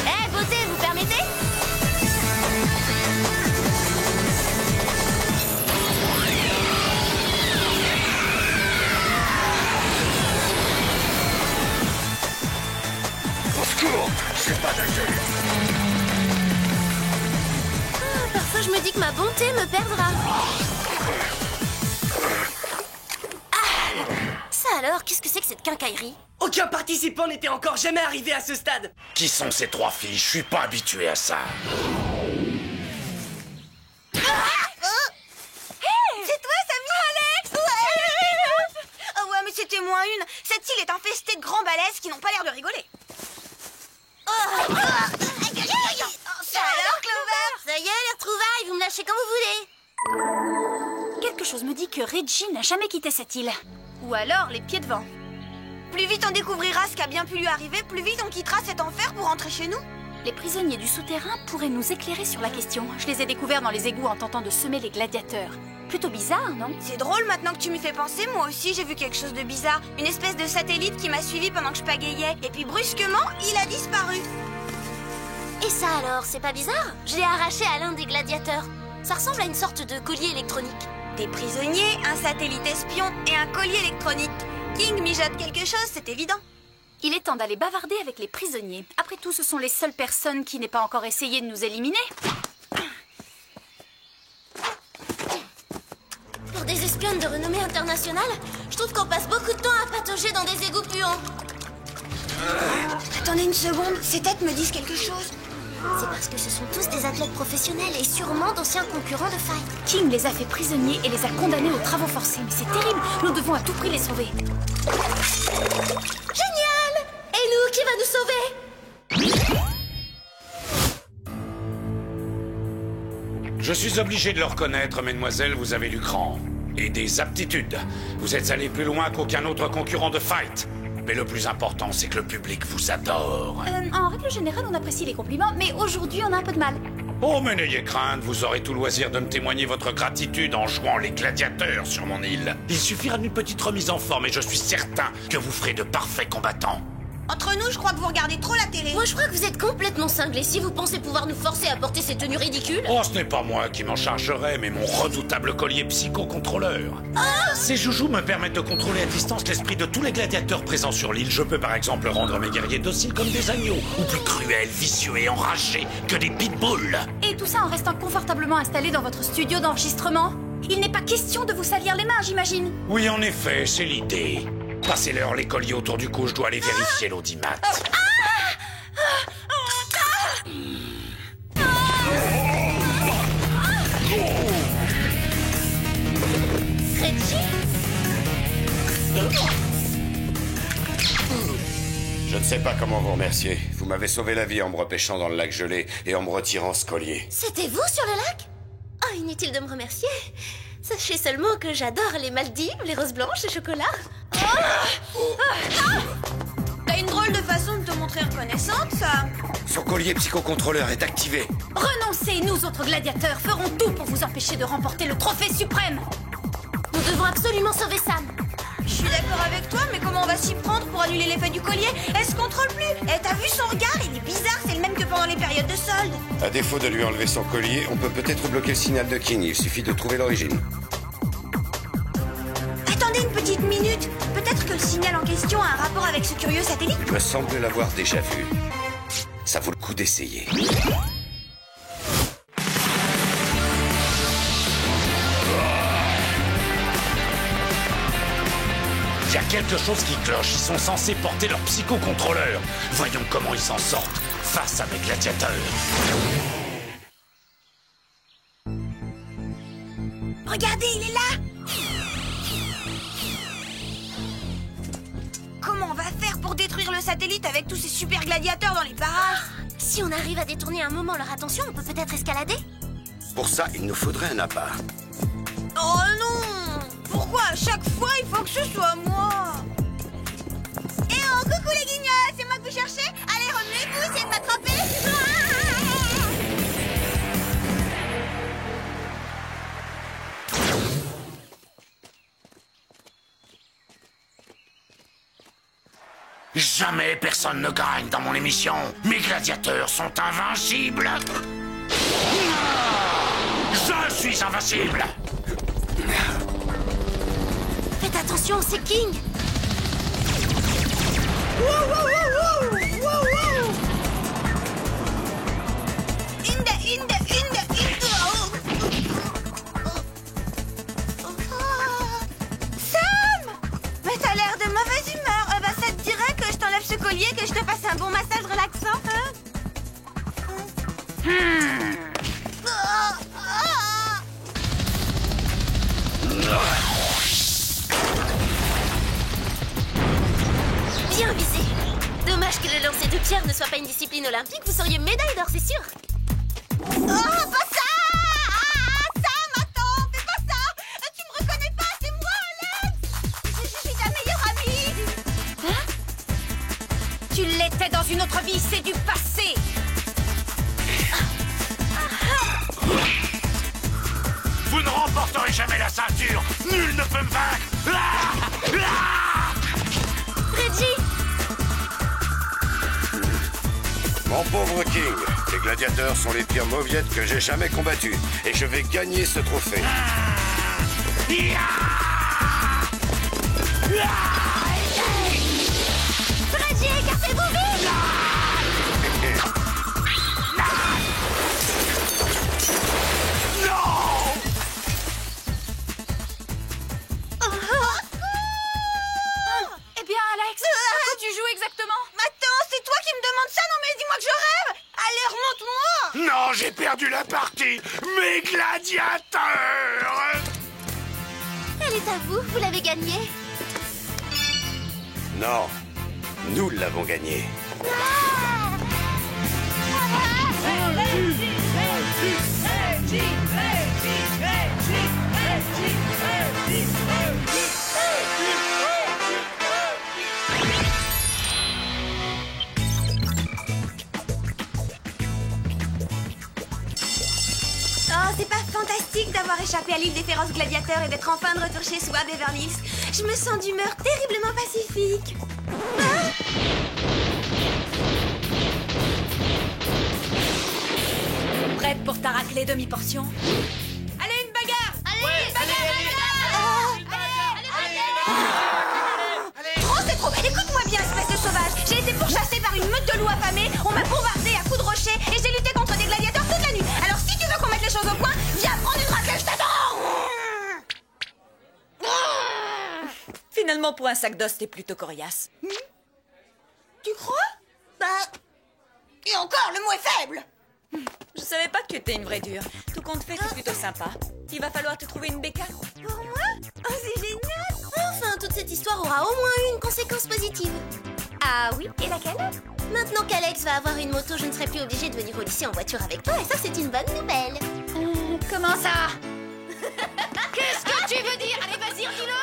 Eh, beauté, vous permettez? Au secours, c'est pas assez. Parfois, je me dis que ma bonté me perdra. Ça alors, qu'est-ce que c'est que cette quincaillerie? Aucun participant n'était encore jamais arrivé à ce stade. Qui sont ces trois filles? Je suis pas habitué à ça. C'est toi, Samy? Alex? Ouais. Oh ouais, mais c'était moins une. Cette île est infestée de grands balèzes qui n'ont pas l'air de rigoler. Ça alors, Clover? Ça y est, les retrouvailles, vous me lâchez quand vous voulez. Quelque chose me dit que Reggie n'a jamais quitté cette île. Ou alors les pieds devant. Plus vite on découvrira ce qui a bien pu lui arriver, plus vite on quittera cet enfer pour rentrer chez nous. Les prisonniers du souterrain pourraient nous éclairer sur la question. Je les ai découverts dans les égouts en tentant de semer les gladiateurs. Plutôt bizarre, non? C'est drôle maintenant que tu m'y fais penser, moi aussi j'ai vu quelque chose de bizarre. Une espèce de satellite qui m'a suivi pendant que je pagayais. Et puis brusquement, il a disparu. Et ça alors, c'est pas bizarre? Je l'ai arraché à l'un des gladiateurs. Ça ressemble à une sorte de collier électronique. Des prisonniers, un satellite espion et un collier électronique. King mijote quelque chose, c'est évident. Il est temps d'aller bavarder avec les prisonniers. Après tout, ce sont les seules personnes qui n'aient pas encore essayé de nous éliminer. Pour des espionnes de renommée internationale, je trouve qu'on passe beaucoup de temps à patauger dans des égouts puants. Attendez une seconde, ces têtes me disent quelque chose. C'est parce que ce sont tous des athlètes professionnels et sûrement d'anciens concurrents de Fight. King les a fait prisonniers et les a condamnés aux travaux forcés. Mais c'est terrible, nous devons à tout prix les sauver. Génial! Et nous, qui va nous sauver? Je suis obligé de le reconnaître, mesdemoiselles, vous avez du cran. Et des aptitudes. Vous êtes allé plus loin qu'aucun autre concurrent de Fight. Mais le plus important, c'est que le public vous adore. En règle générale, on apprécie les compliments, mais aujourd'hui, on a un peu de mal. Oh, mais n'ayez crainte, vous aurez tout loisir de me témoigner votre gratitude en jouant les gladiateurs sur mon île. Il suffira d'une petite remise en forme et je suis certain que vous ferez de parfaits combattants. Entre nous, je crois que vous regardez trop la télé. Moi, je crois que vous êtes complètement cinglés si vous pensez pouvoir nous forcer à porter ces tenues ridicules. Oh, ce n'est pas moi qui m'en chargerai, mais mon redoutable collier psychocontrôleur. Ces joujoux me permettent de contrôler à distance l'esprit de tous les gladiateurs présents sur l'île. Je peux par exemple rendre mes guerriers dociles comme des agneaux, ou plus cruels, vicieux et enragés que des pitbulls. Et tout ça en restant confortablement installé dans votre studio d'enregistrement? Il n'est pas question de vous salir les mains, j'imagine. Oui, en effet, c'est l'idée. Passez-leur les colliers autour du cou, je dois aller vérifier l'audimat. Je ne sais pas comment vous remercier. Vous m'avez sauvé la vie en me repêchant dans le lac gelé et en me retirant ce collier. C'était vous sur le lac? Oh, inutile de me remercier. Sachez seulement que j'adore les Maldives, les roses blanches, le chocolat. T'as une drôle de façon de te montrer montrer reconnaissante, ça. Son collier psychocontrôleur est activé. Renoncez, nous autres gladiateurs ferons tout pour vous empêcher de remporter le trophée suprême. Nous devons absolument sauver Sam. Je suis d'accord avec toi, mais comment on va s'y prendre pour annuler l'effet du collier? Elle se contrôle plus. Eh, t'as vu son regard? Il est bizarre, c'est le même que pendant les périodes de solde. À défaut de lui enlever son collier, on peut peut-être bloquer le signal de King. Il suffit de trouver l'origine. Attendez une petite minute. Peut-être que le signal en question a un rapport avec ce curieux satellite? Il me semble l'avoir déjà vu. Ça vaut le coup d'essayer. Il y a quelque chose qui cloche. Ils sont censés porter leur psychocontrôleur. Voyons comment ils s'en sortent face à mes gladiateurs. Regardez, il est là. Comment on va faire pour détruire le satellite avec tous ces super gladiateurs dans les parages? Si on arrive à détourner un moment leur attention, on peut peut-être escalader. Pour ça, il nous faudrait un appât. Oh non! Pourquoi à chaque fois il faut que ce soit moi? Eh oh, coucou les guignols, c'est moi que vous cherchez? Allez, remuez-vous, essayez de m'attraper. Jamais personne ne gagne dans mon émission. Mes gladiateurs sont invincibles. Je suis invincible. Faites attention, c'est King. Sam! Mais t'as l'air de mauvaise humeur. Ça te dirait que je t'enlève ce collier, que je te fasse un bon massage relaxant, hein? Bien visé. Dommage que le lancer de pierre ne soit pas une discipline olympique, vous seriez médaille d'or, c'est sûr. Oh, pas ça! Sam, attends, fais pas ça! Tu me reconnais pas, c'est moi, Alex! Je suis ta meilleure amie! Hein? Tu l'étais dans une autre vie, c'est du passé! Vous ne remporterez jamais la ceinture. Nul ne peut me vaincre. Reggie! Mon pauvre King, les gladiateurs sont les pires mauviettes que j'ai jamais combattus. Et je vais gagner ce trophée. Reggie, écartez-vous vite! Eh bien, Alex, à quoi tu joues exactement? Attends, c'est toi qui me demandes ça? Non mais dis-moi que je rêve! Allez, remonte-moi! Non, j'ai perdu la partie. Mes gladiateurs. Elle est à vous, vous l'avez gagnée. Non, nous l'avons gagné. Oh, c'est pas fantastique d'avoir échappé à l'île des féroces gladiateurs et d'être enfin de retour chez soi, Beverly Hills. Je me sens d'humeur terriblement pacifique. Prête pour ta raclée demi-portion? Allez, une bagarre! Allez, une bagarre! Trop, c'est trop! Écoute-moi bien, espèce de sauvage! J'ai été pourchassée par une meute de loups affamés, on m'a bombardé à coups de rochers et j'ai lutté contre des gladiateurs toute la nuit. Alors si tu veux qu'on mette les choses au point, viens prendre une raclée, je t'attends! Finalement, pour un sac d'os, t'es plutôt coriace. Tu crois? Bah... Et encore, le mot est faible! Je savais pas que tu étais une vraie dure. Tout compte fait, t'es plutôt sympa. Il va falloir te trouver une bécane. Pour moi? Oh, c'est génial! Enfin, toute cette histoire aura au moins eu une conséquence positive. Ah oui, et laquelle? Maintenant qu'Alex va avoir une moto, je ne serai plus obligée de venir au lycée en voiture avec toi, et ça, c'est une bonne nouvelle. Comment ça? Qu'est-ce que tu veux dire? Allez, vas-y, dis-le!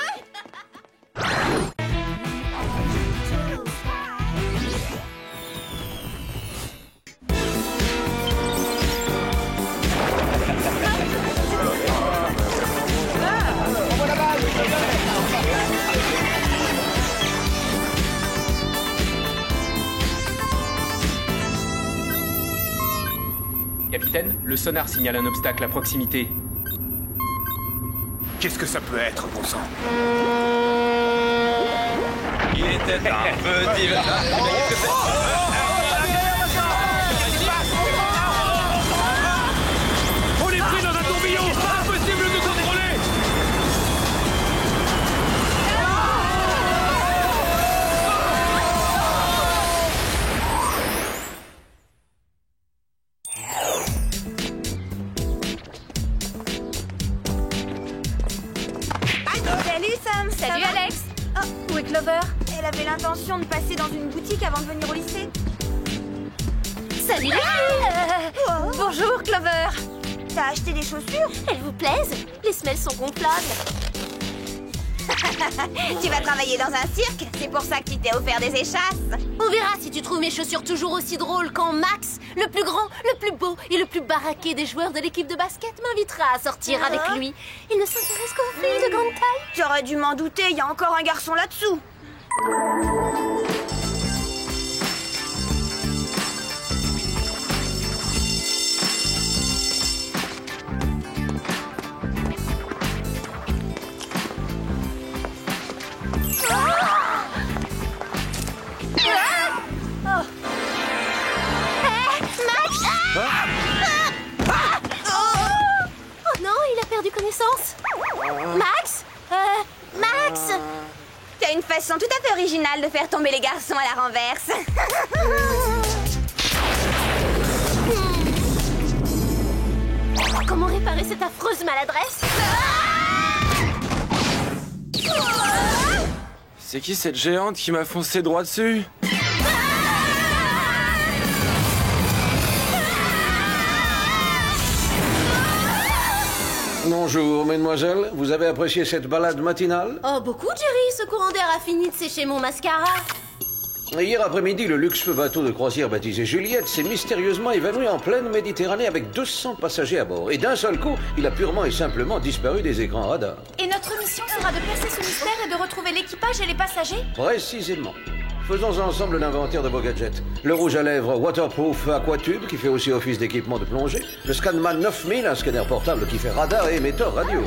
Capitaine, le sonar signale un obstacle à proximité. Qu'est-ce que ça peut être, bon sang? Il était un peu divin. On est pris dans un tourbillon. Impossible de contrôler. Salut Sam. Salut Alex. Oh, où est Clover? Elle avait l'intention de passer dans une boutique avant de venir au lycée. Salut Bonjour Clover. T'as acheté des chaussures? Elles vous plaisent? Les semelles sont gonflables. Tu vas travailler dans un cirque? C'est pour ça que tu t'es offert des échasses. On verra si tu trouves mes chaussures toujours aussi drôles quand Max, le plus grand, le plus beau et le plus baraqué des joueurs de l'équipe de basket, m'invitera à sortir avec lui. Il ne s'intéresse qu'aux filles de grande taille. J'aurais dû m'en douter, il y a encore un garçon là-dessous. Oh non, il a perdu connaissance. Max Max T'as une façon tout à fait originale de faire tomber les garçons à la renverse. Comment réparer cette affreuse maladresse? C'est qui cette géante qui m'a foncé droit dessus? Bonjour, mesdemoiselles. Vous avez apprécié cette balade matinale? Oh, beaucoup, Jerry. Ce courant d'air a fini de sécher mon mascara. Hier après-midi, le luxueux bateau de croisière baptisé Juliette s'est mystérieusement évanoui en pleine Méditerranée avec 200 passagers à bord. Et d'un seul coup, il a purement et simplement disparu des écrans radars. Et notre mission sera de percer ce mystère et de retrouver l'équipage et les passagers? Précisément. Faisons ensemble l'inventaire de vos gadgets. Le rouge à lèvres Waterproof Aquatube, qui fait aussi office d'équipement de plongée. Le Scanman 9000, un scanner portable qui fait radar et émetteur radio.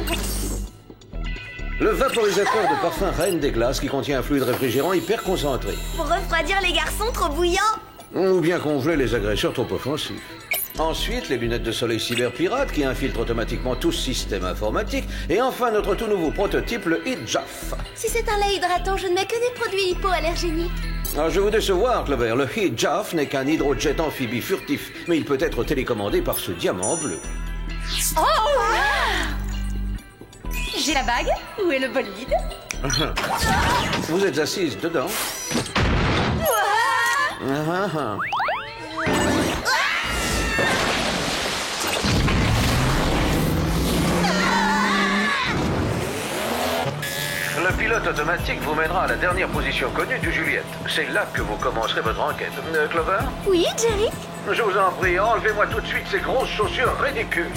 Le vaporisateur de parfum Reine des Glaces, qui contient un fluide réfrigérant hyper concentré. Pour refroidir les garçons trop bouillants. Ou bien congeler les agresseurs trop offensifs. Ensuite, les lunettes de soleil cyberpirate qui infiltrent automatiquement tout système informatique. Et enfin, notre tout nouveau prototype, le Heat-Jaff. Si c'est un lait hydratant, je ne mets que des produits hypoallergéniques. Alors, je vais vous décevoir, Clover. Le Heat-Jaff n'est qu'un hydrojet amphibie furtif, mais il peut être télécommandé par ce diamant bleu. Oh! J'ai la bague. Où est le bolide? Vous êtes assise dedans. Le pilote automatique vous mènera à la dernière position connue du Juliette. C'est là que vous commencerez votre enquête. Clover? Oui, Jerry? Je vous en prie, enlevez-moi tout de suite ces grosses chaussures ridicules.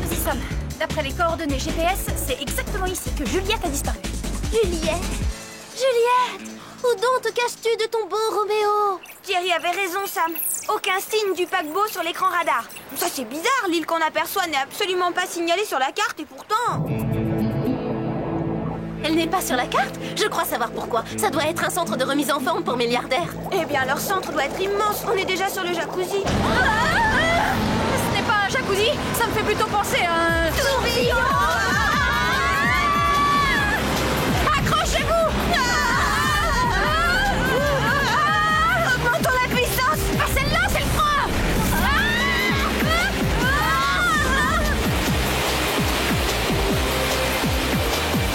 Nous y sommes. D'après les coordonnées GPS, c'est exactement ici que Juliette a disparu. Juliette? Juliette! Où donc te caches-tu de ton beau Roméo? Thierry avait raison, Sam. Aucun signe du paquebot sur l'écran radar. Ça, c'est bizarre. L'île qu'on aperçoit n'est absolument pas signalée sur la carte et pourtant... Elle n'est pas sur la carte? Je crois savoir pourquoi. Ça doit être un centre de remise en forme pour milliardaires. Eh bien, leur centre doit être immense. On est déjà sur le jacuzzi. Ce n'est pas un jacuzzi. Ça me fait plutôt penser à un... tourbillon. Accrochez-vous. Augmentons la puissance. Ah, celle-là, c'est le frein.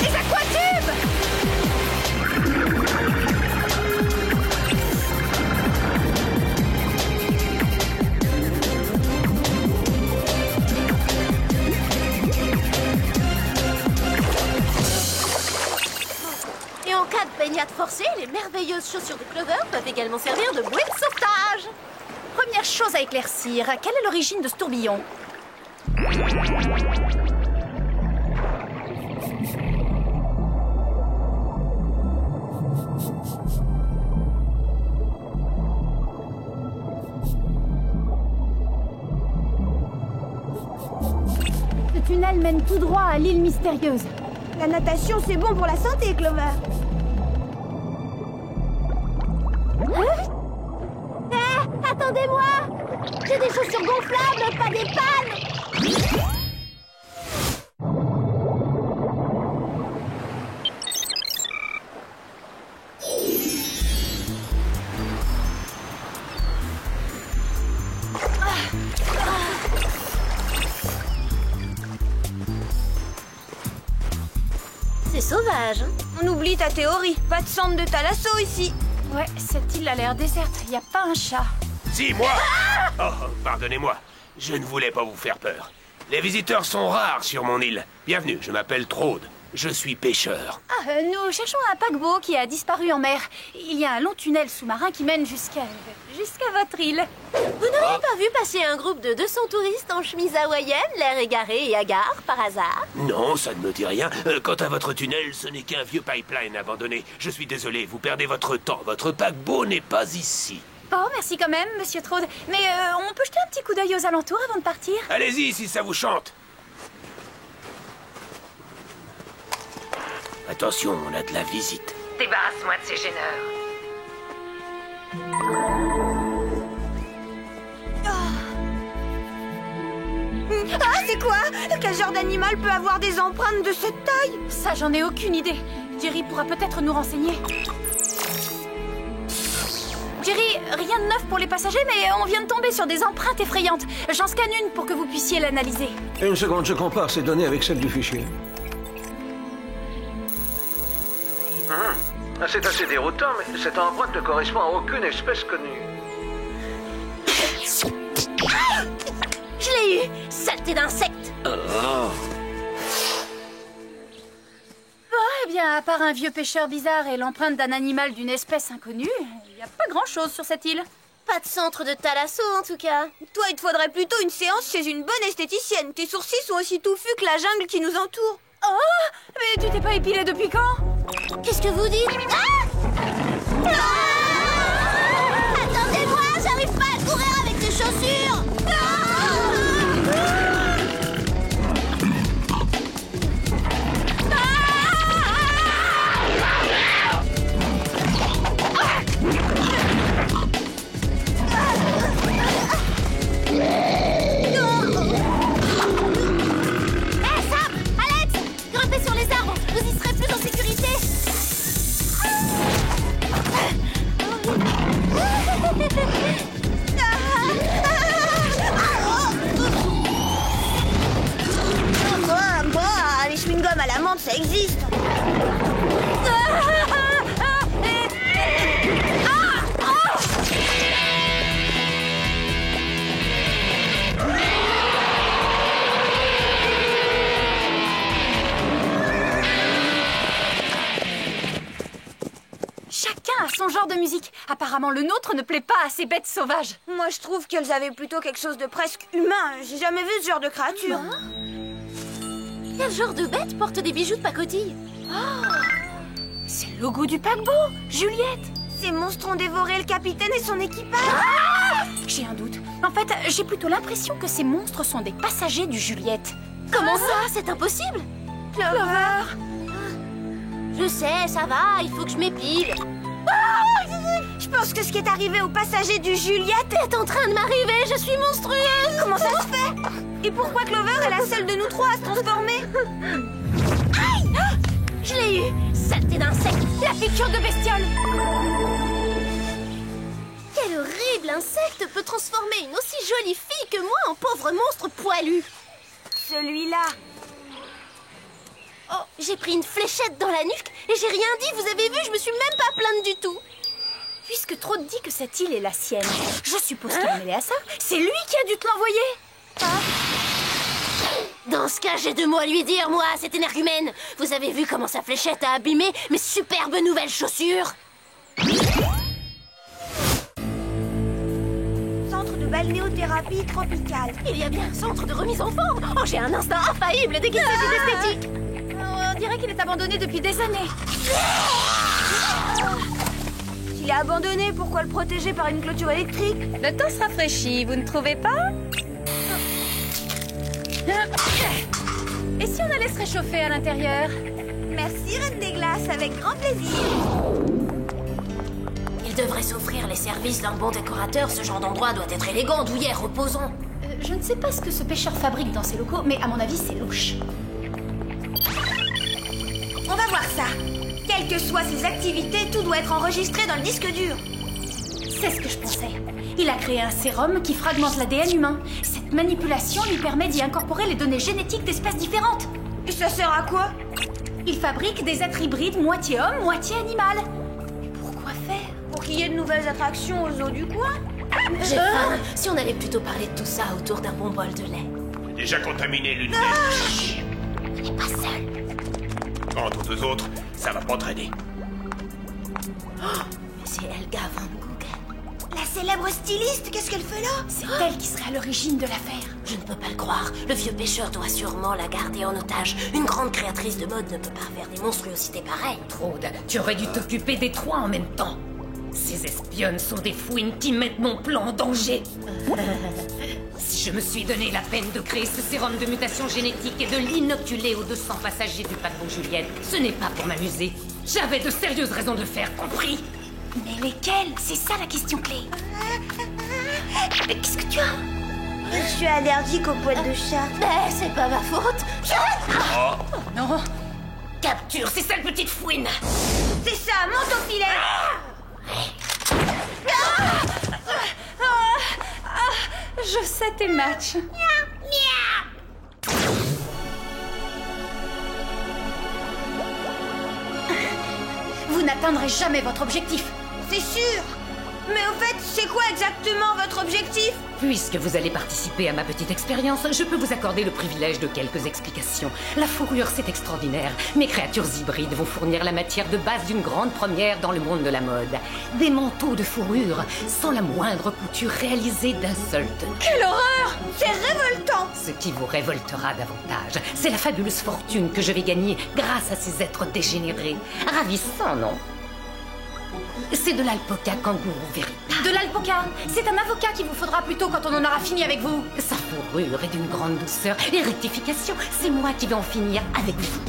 Les aquatubes. Et en cas de baignade forcée, les merveilleuses chaussures de Clover peuvent également servir de bouée de sauvetage. Première chose à éclaircir, quelle est l'origine de ce tourbillon? Ce tunnel mène tout droit à l'île mystérieuse. La natation, c'est bon pour la santé, Clover. Hé, attendez-moi! J'ai des chaussures gonflables, pas des pannes! C'est sauvage, hein? On oublie ta théorie. Pas de centre de thalasso ici. Ouais, cette île a l'air déserte. Y a pas un chat. Si, moi! Oh, pardonnez-moi. Je ne voulais pas vous faire peur. Les visiteurs sont rares sur mon île. Bienvenue, je m'appelle Trode. Je suis pêcheur. Nous cherchons un paquebot qui a disparu en mer. Il y a un long tunnel sous-marin qui mène jusqu'à votre île. Vous n'auriez pas vu passer un groupe de 200 touristes en chemise hawaïenne, l'air égaré et hagard, par hasard? Non, ça ne me dit rien. Quant à votre tunnel, ce n'est qu'un vieux pipeline abandonné. Je suis désolé, vous perdez votre temps. Votre paquebot n'est pas ici. Oh, merci quand même, monsieur Trode. Mais on peut jeter un petit coup d'œil aux alentours avant de partir? Allez-y, si ça vous chante. Attention, on a de la visite. Débarrasse-moi de ces gêneurs. Ah, c'est quoi? Quel genre d'animal peut avoir des empreintes de cette taille? Ça, j'en ai aucune idée. Jerry pourra peut-être nous renseigner. Jerry, rien de neuf pour les passagers, mais on vient de tomber sur des empreintes effrayantes. J'en scanne une pour que vous puissiez l'analyser. Une seconde, je compare ces données avec celles du fichier. C'est assez déroutant, mais cette empreinte ne correspond à aucune espèce connue. Je l'ai eu! Saleté d'insecte! Bon, eh bien, à part un vieux pêcheur bizarre et l'empreinte d'un animal d'une espèce inconnue, il n'y a pas grand-chose sur cette île. Pas de centre de thalasso, en tout cas. Toi, il te faudrait plutôt une séance chez une bonne esthéticienne. Tes sourcils sont aussi touffus que la jungle qui nous entoure. Oh! Mais tu t'es pas épilé depuis quand? Qu'est-ce que vous dites? Attendez-moi, j'arrive pas à courir avec ces chaussures! Les chewing-gums à la menthe, ça existe. Chacun a son genre de musique. Apparemment, le nôtre ne plaît pas à ces bêtes sauvages. Moi, je trouve qu'elles avaient plutôt quelque chose de presque humain. J'ai jamais vu ce genre de créature. Quel genre de bête porte des bijoux de pacotille? C'est le logo du paquebot, Juliette. Ces monstres ont dévoré le capitaine et son équipage. J'ai un doute. En fait, j'ai plutôt l'impression que ces monstres sont des passagers du Juliette. Comment ça? C'est impossible! Clover! Je sais, ça va, il faut que je m'épile. Je pense que ce qui est arrivé aux passagers du Juliette est en train de m'arriver, je suis monstrueuse! Comment ça se fait? Et pourquoi Clover est la seule de nous trois à se transformer? Aïe! Je l'ai eu! Saleté d'insecte! La piqûre de bestiole! Quel horrible insecte peut transformer une aussi jolie fille que moi en pauvre monstre poilu? Celui-là. Oh, j'ai pris une fléchette dans la nuque et j'ai rien dit, vous avez vu, je me suis même pas plainte du tout. Puisque Trode dit que cette île est la sienne, je suppose qu'il est mêlé à ça. C'est lui qui a dû te l'envoyer. Dans ce cas, j'ai deux mots à lui dire, moi, cette énergumène. Vous avez vu comment sa fléchette a abîmé mes superbes nouvelles chaussures? Centre de balnéothérapie tropicale. Il y a bien un centre de remise en forme. Oh, j'ai un instinct infaillible dès qu'il s'agit d'esthétique. On dirait qu'il est abandonné depuis des années. S'il est abandonné, pourquoi le protéger par une clôture électrique? Le temps se rafraîchit, vous ne trouvez pas? Et si on allait se réchauffer à l'intérieur? Merci, Reine des Glaces, avec grand plaisir. Il devrait s'offrir les services d'un bon décorateur. Ce genre d'endroit doit être élégant, douillet, reposant. Je ne sais pas ce que ce pêcheur fabrique dans ses locaux, mais à mon avis, c'est louche. On va voir ça. Quelles que soient ses activités, tout doit être enregistré dans le disque dur. C'est ce que je pensais. Il a créé un sérum qui fragmente l'ADN humain. Cette manipulation lui permet d'y incorporer les données génétiques d'espèces différentes. Et ça sert à quoi? Il fabrique des êtres hybrides moitié homme, moitié animal. Pourquoi faire? Pour qu'il y ait de nouvelles attractions aux eaux du coin. J'ai faim. Si on allait plutôt parler de tout ça autour d'un bon bol de lait. Déjà contaminé l'une Il n'est pas seul. Entre deux autres, ça va pas traîner. Mais c'est Helga Van Gogh. La célèbre styliste, qu'est-ce qu'elle fait là? C'est elle qui serait à l'origine de l'affaire. Je ne peux pas le croire. Le vieux pêcheur doit sûrement la garder en otage. Une grande créatrice de mode ne peut pas faire des monstruosités pareilles. Traude, tu aurais dû t'occuper des trois en même temps. Ces espionnes sont des fouines qui mettent mon plan en danger. Si je me suis donné la peine de créer ce sérum de mutation génétique et de l'inoculer aux 200 passagers du paquebot Juliette, ce n'est pas pour m'amuser. J'avais de sérieuses raisons de faire, compris? Mais lesquelles? C'est ça la question clé. Mais qu'est-ce que tu as? Je suis allergique aux poils de chat. Mais c'est pas ma faute. Oh non. Capture ces sales petites fouines. C'est ça, monte au filet. Je sais tes matchs. Vous n'atteindrez jamais votre objectif. C'est sûr. Mais au fait, c'est quoi exactement votre objectif? Puisque vous allez participer à ma petite expérience, je peux vous accorder le privilège de quelques explications. La fourrure, c'est extraordinaire. Mes créatures hybrides vont fournir la matière de base d'une grande première dans le monde de la mode. Des manteaux de fourrure, sans la moindre couture réalisée d'un seul tenue. Quelle horreur! C'est révoltant! Ce qui vous révoltera davantage, c'est la fabuleuse fortune que je vais gagner grâce à ces êtres dégénérés. Ravissant, non? C'est de l'alpaca kangourou véritable. De l'alpaca? C'est un avocat qu'il vous faudra plus tôt quand on en aura fini avec vous. Sa fourrure est d'une grande douceur et rectification. C'est moi qui vais en finir avec vous.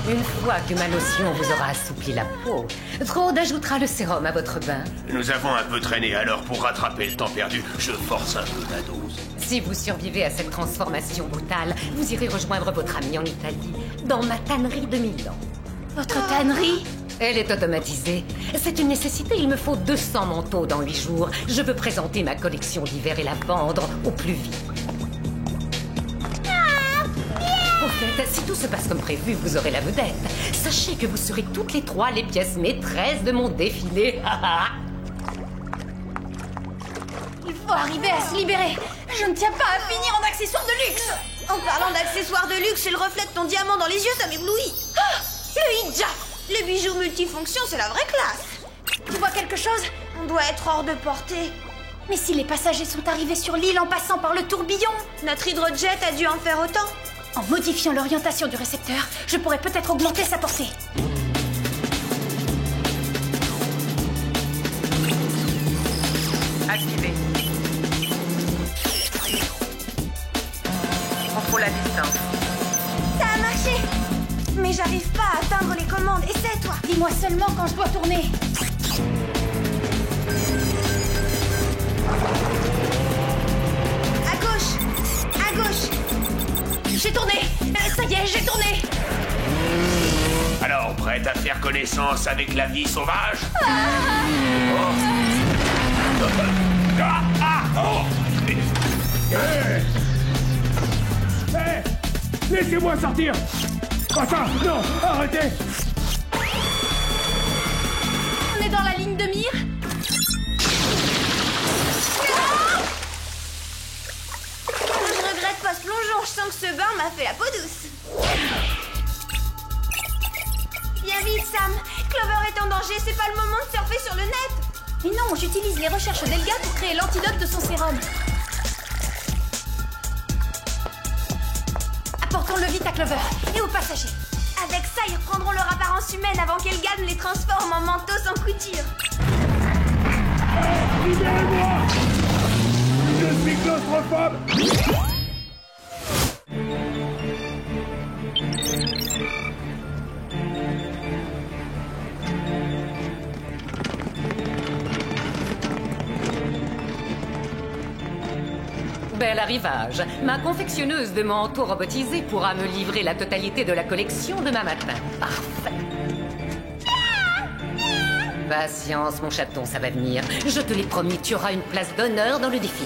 Une fois que ma lotion vous aura assoupli la peau, Traude ajoutera le sérum à votre bain. Nous avons un peu traîné, alors pour rattraper le temps perdu, je force un peu la dose. Si vous survivez à cette transformation brutale, vous irez rejoindre votre ami en Italie, dans ma tannerie de Milan. Votre tannerie? Elle est automatisée. C'est une nécessité, il me faut 200 manteaux dans 8 jours. Je veux présenter ma collection d'hiver et la vendre au plus vite. En fait, si tout se passe comme prévu, vous aurez la vedette. Sachez que vous serez toutes les trois les pièces maîtresses de mon défilé. Il faut arriver à se libérer. Je ne tiens pas à finir en accessoires de luxe. En parlant d'accessoires de luxe et le reflet de ton diamant dans les yeux, ça m'éblouit. Ah, le hijab. Les bijoux multifonctions, c'est la vraie classe. Tu vois quelque chose? On doit être hors de portée. Mais si les passagers sont arrivés sur l'île en passant par le tourbillon? Notre hydrojet a dû en faire autant. En modifiant l'orientation du récepteur, je pourrais peut-être augmenter sa portée. Activé. Contrôle à distance. Ça a marché. Mais j'arrive pas à atteindre les commandes. Essaie-toi. Dis-moi seulement quand je dois tourner. À gauche. À gauche. J'ai tourné. Ça y est, j'ai tourné. Alors, prête à faire connaissance avec la vie sauvage? Laissez-moi sortir! Pas ça! Non! Arrêtez! On est dans la ligne de mire? Je regrette pas ce plongeon. Je sens que ce bain m'a fait la peau douce. Viens vite, Sam. Clover danger, c'est pas le moment de surfer sur le net. Mais non, j'utilise les recherches d'Elga pour créer l'antidote de son sérum. Apportons-le vite à Clover et aux passagers. Avec ça, ils reprendront leur apparence humaine avant qu'Elga ne les transforme en manteaux sans couture. Libérez-moi! Je suis claustrophobe! Bel arrivage. Ma confectionneuse de manteaux robotisés pourra me livrer la totalité de la collection demain matin. Parfait. Patience, mon chaton, ça va venir. Je te l'ai promis, tu auras une place d'honneur dans le défi.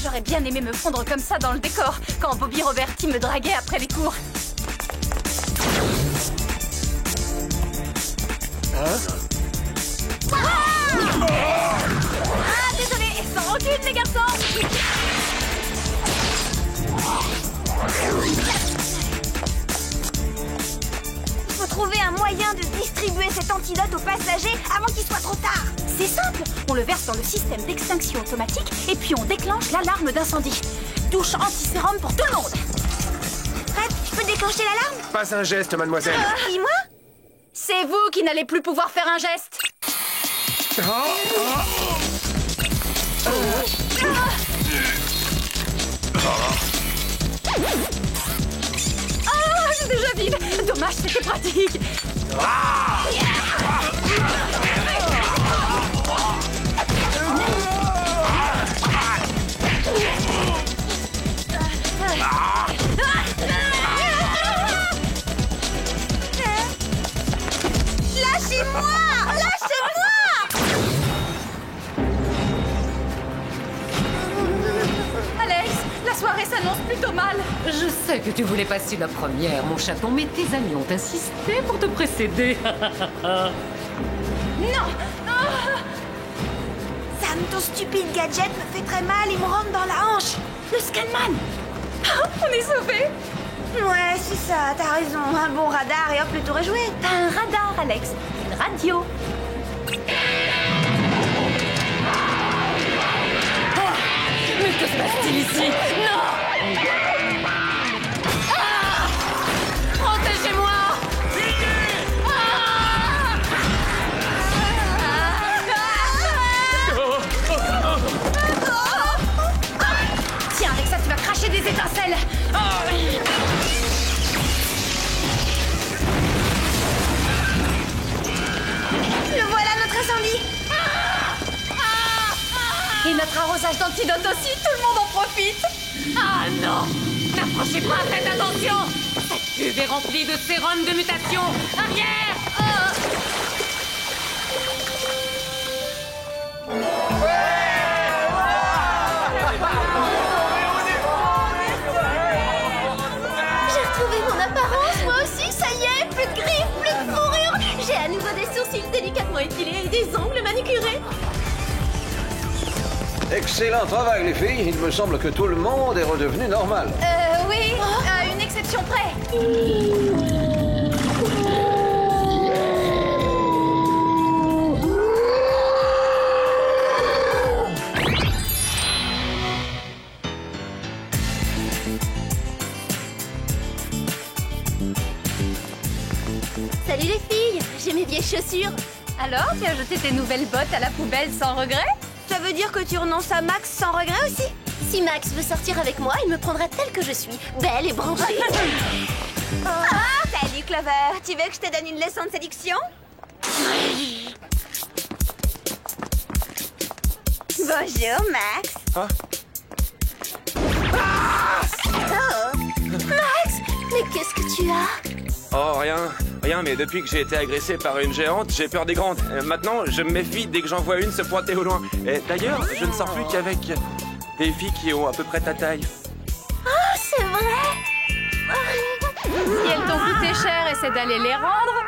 J'aurais bien aimé me fondre comme ça dans le décor, quand Bobby Roberti me draguait après les cours. Ah, désolé, sans rancune, les garçons. Il faut trouver un moyen de distribuer cet antidote aux passagers avant qu'il soit trop tard. C'est simple, on le verse dans le système d'extinction automatique et puis on déclenche l'alarme d'incendie. Douche anti-sérum pour tout le monde. Fred, je peux déclencher l'alarme? Pas un geste, mademoiselle. Dis-moi. C'est vous qui n'allez plus pouvoir faire un geste. Ah, c'est déjà vide. Dommage, c'était pratique. Lâchez-moi! Lâchez-moi! Alex, la soirée s'annonce plutôt mal. Je sais que tu voulais passer la première, mon chaton, mais tes amis ont insisté pour te précéder. Non! Sam, ton stupide gadget me fait très mal, il me rentre dans la hanche. Le Scanman! On est sauvés! Ouais, c'est ça, t'as raison. Un bon radar et hop, le tour est joué. T'as un radar, Alex. Une radio. Mais que se passe-t-il ici? Non! Protégez-moi! Tiens, avec ça, tu vas cracher des étincelles. Le voilà, notre incendie. Et notre arrosage d'antidote aussi, tout le monde en profite. Ah non! N'approchez pas, faites attention! Cette cuve est remplie de sérum de mutation! Arrière! J'ai retrouvé mon apparence, moi aussi, ça y est, plus de griffes, plus de fourrure. J'ai à nouveau des sourcils délicatement épilés et des ongles manicurés. Excellent travail, les filles. Il me semble que tout le monde est redevenu normal. Oui, à une exception près. Salut les filles, j'ai mes vieilles chaussures. Alors, tu as jeté tes nouvelles bottes à la poubelle sans regret? Ça veut dire que tu renonces à Max sans regret aussi? Si Max veut sortir avec moi, il me prendra telle que je suis, belle et branchée. Ah, salut Clover. Tu veux que je te donne une leçon de séduction? Bonjour, Max. Ah. Oh. Max, mais qu'est-ce que tu as? Oh, rien, mais depuis que j'ai été agressé par une géante, j'ai peur des grandes. Maintenant, je me méfie dès que j'en vois une se pointer au loin. Et d'ailleurs, je ne sors plus qu'avec des filles qui ont à peu près ta taille. Oh, c'est vrai? Si elles t'ont coûté cher, essaie d'aller les rendre.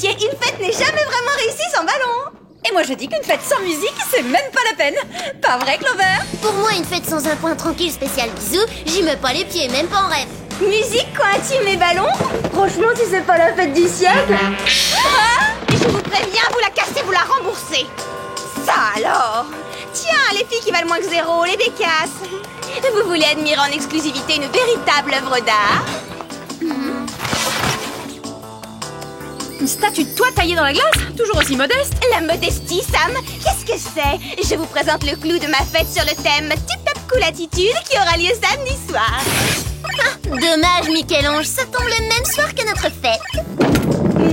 Une fête n'est jamais vraiment réussie sans ballon. Et moi je dis qu'une fête sans musique, c'est même pas la peine. Pas vrai, Clover? Pour moi, une fête sans un point tranquille spécial bisous, j'y mets pas les pieds, même pas en rêve. Musique, coin intime et ballon? Franchement, si c'est pas la fête du siècle. Ah, et je vous préviens, vous la cassez, vous la remboursez. Ça alors? Tiens, les filles qui valent moins que zéro, les bécasses. Vous voulez admirer en exclusivité une véritable œuvre d'art? Une statue de toi taillée dans la glace? Toujours aussi modeste? La modestie, Sam, qu'est-ce que c'est? Je vous présente le clou de ma fête sur le thème Tip Top Cool Attitude qui aura lieu samedi soir. Dommage, Michel-Ange, ça tombe le même soir que notre fête.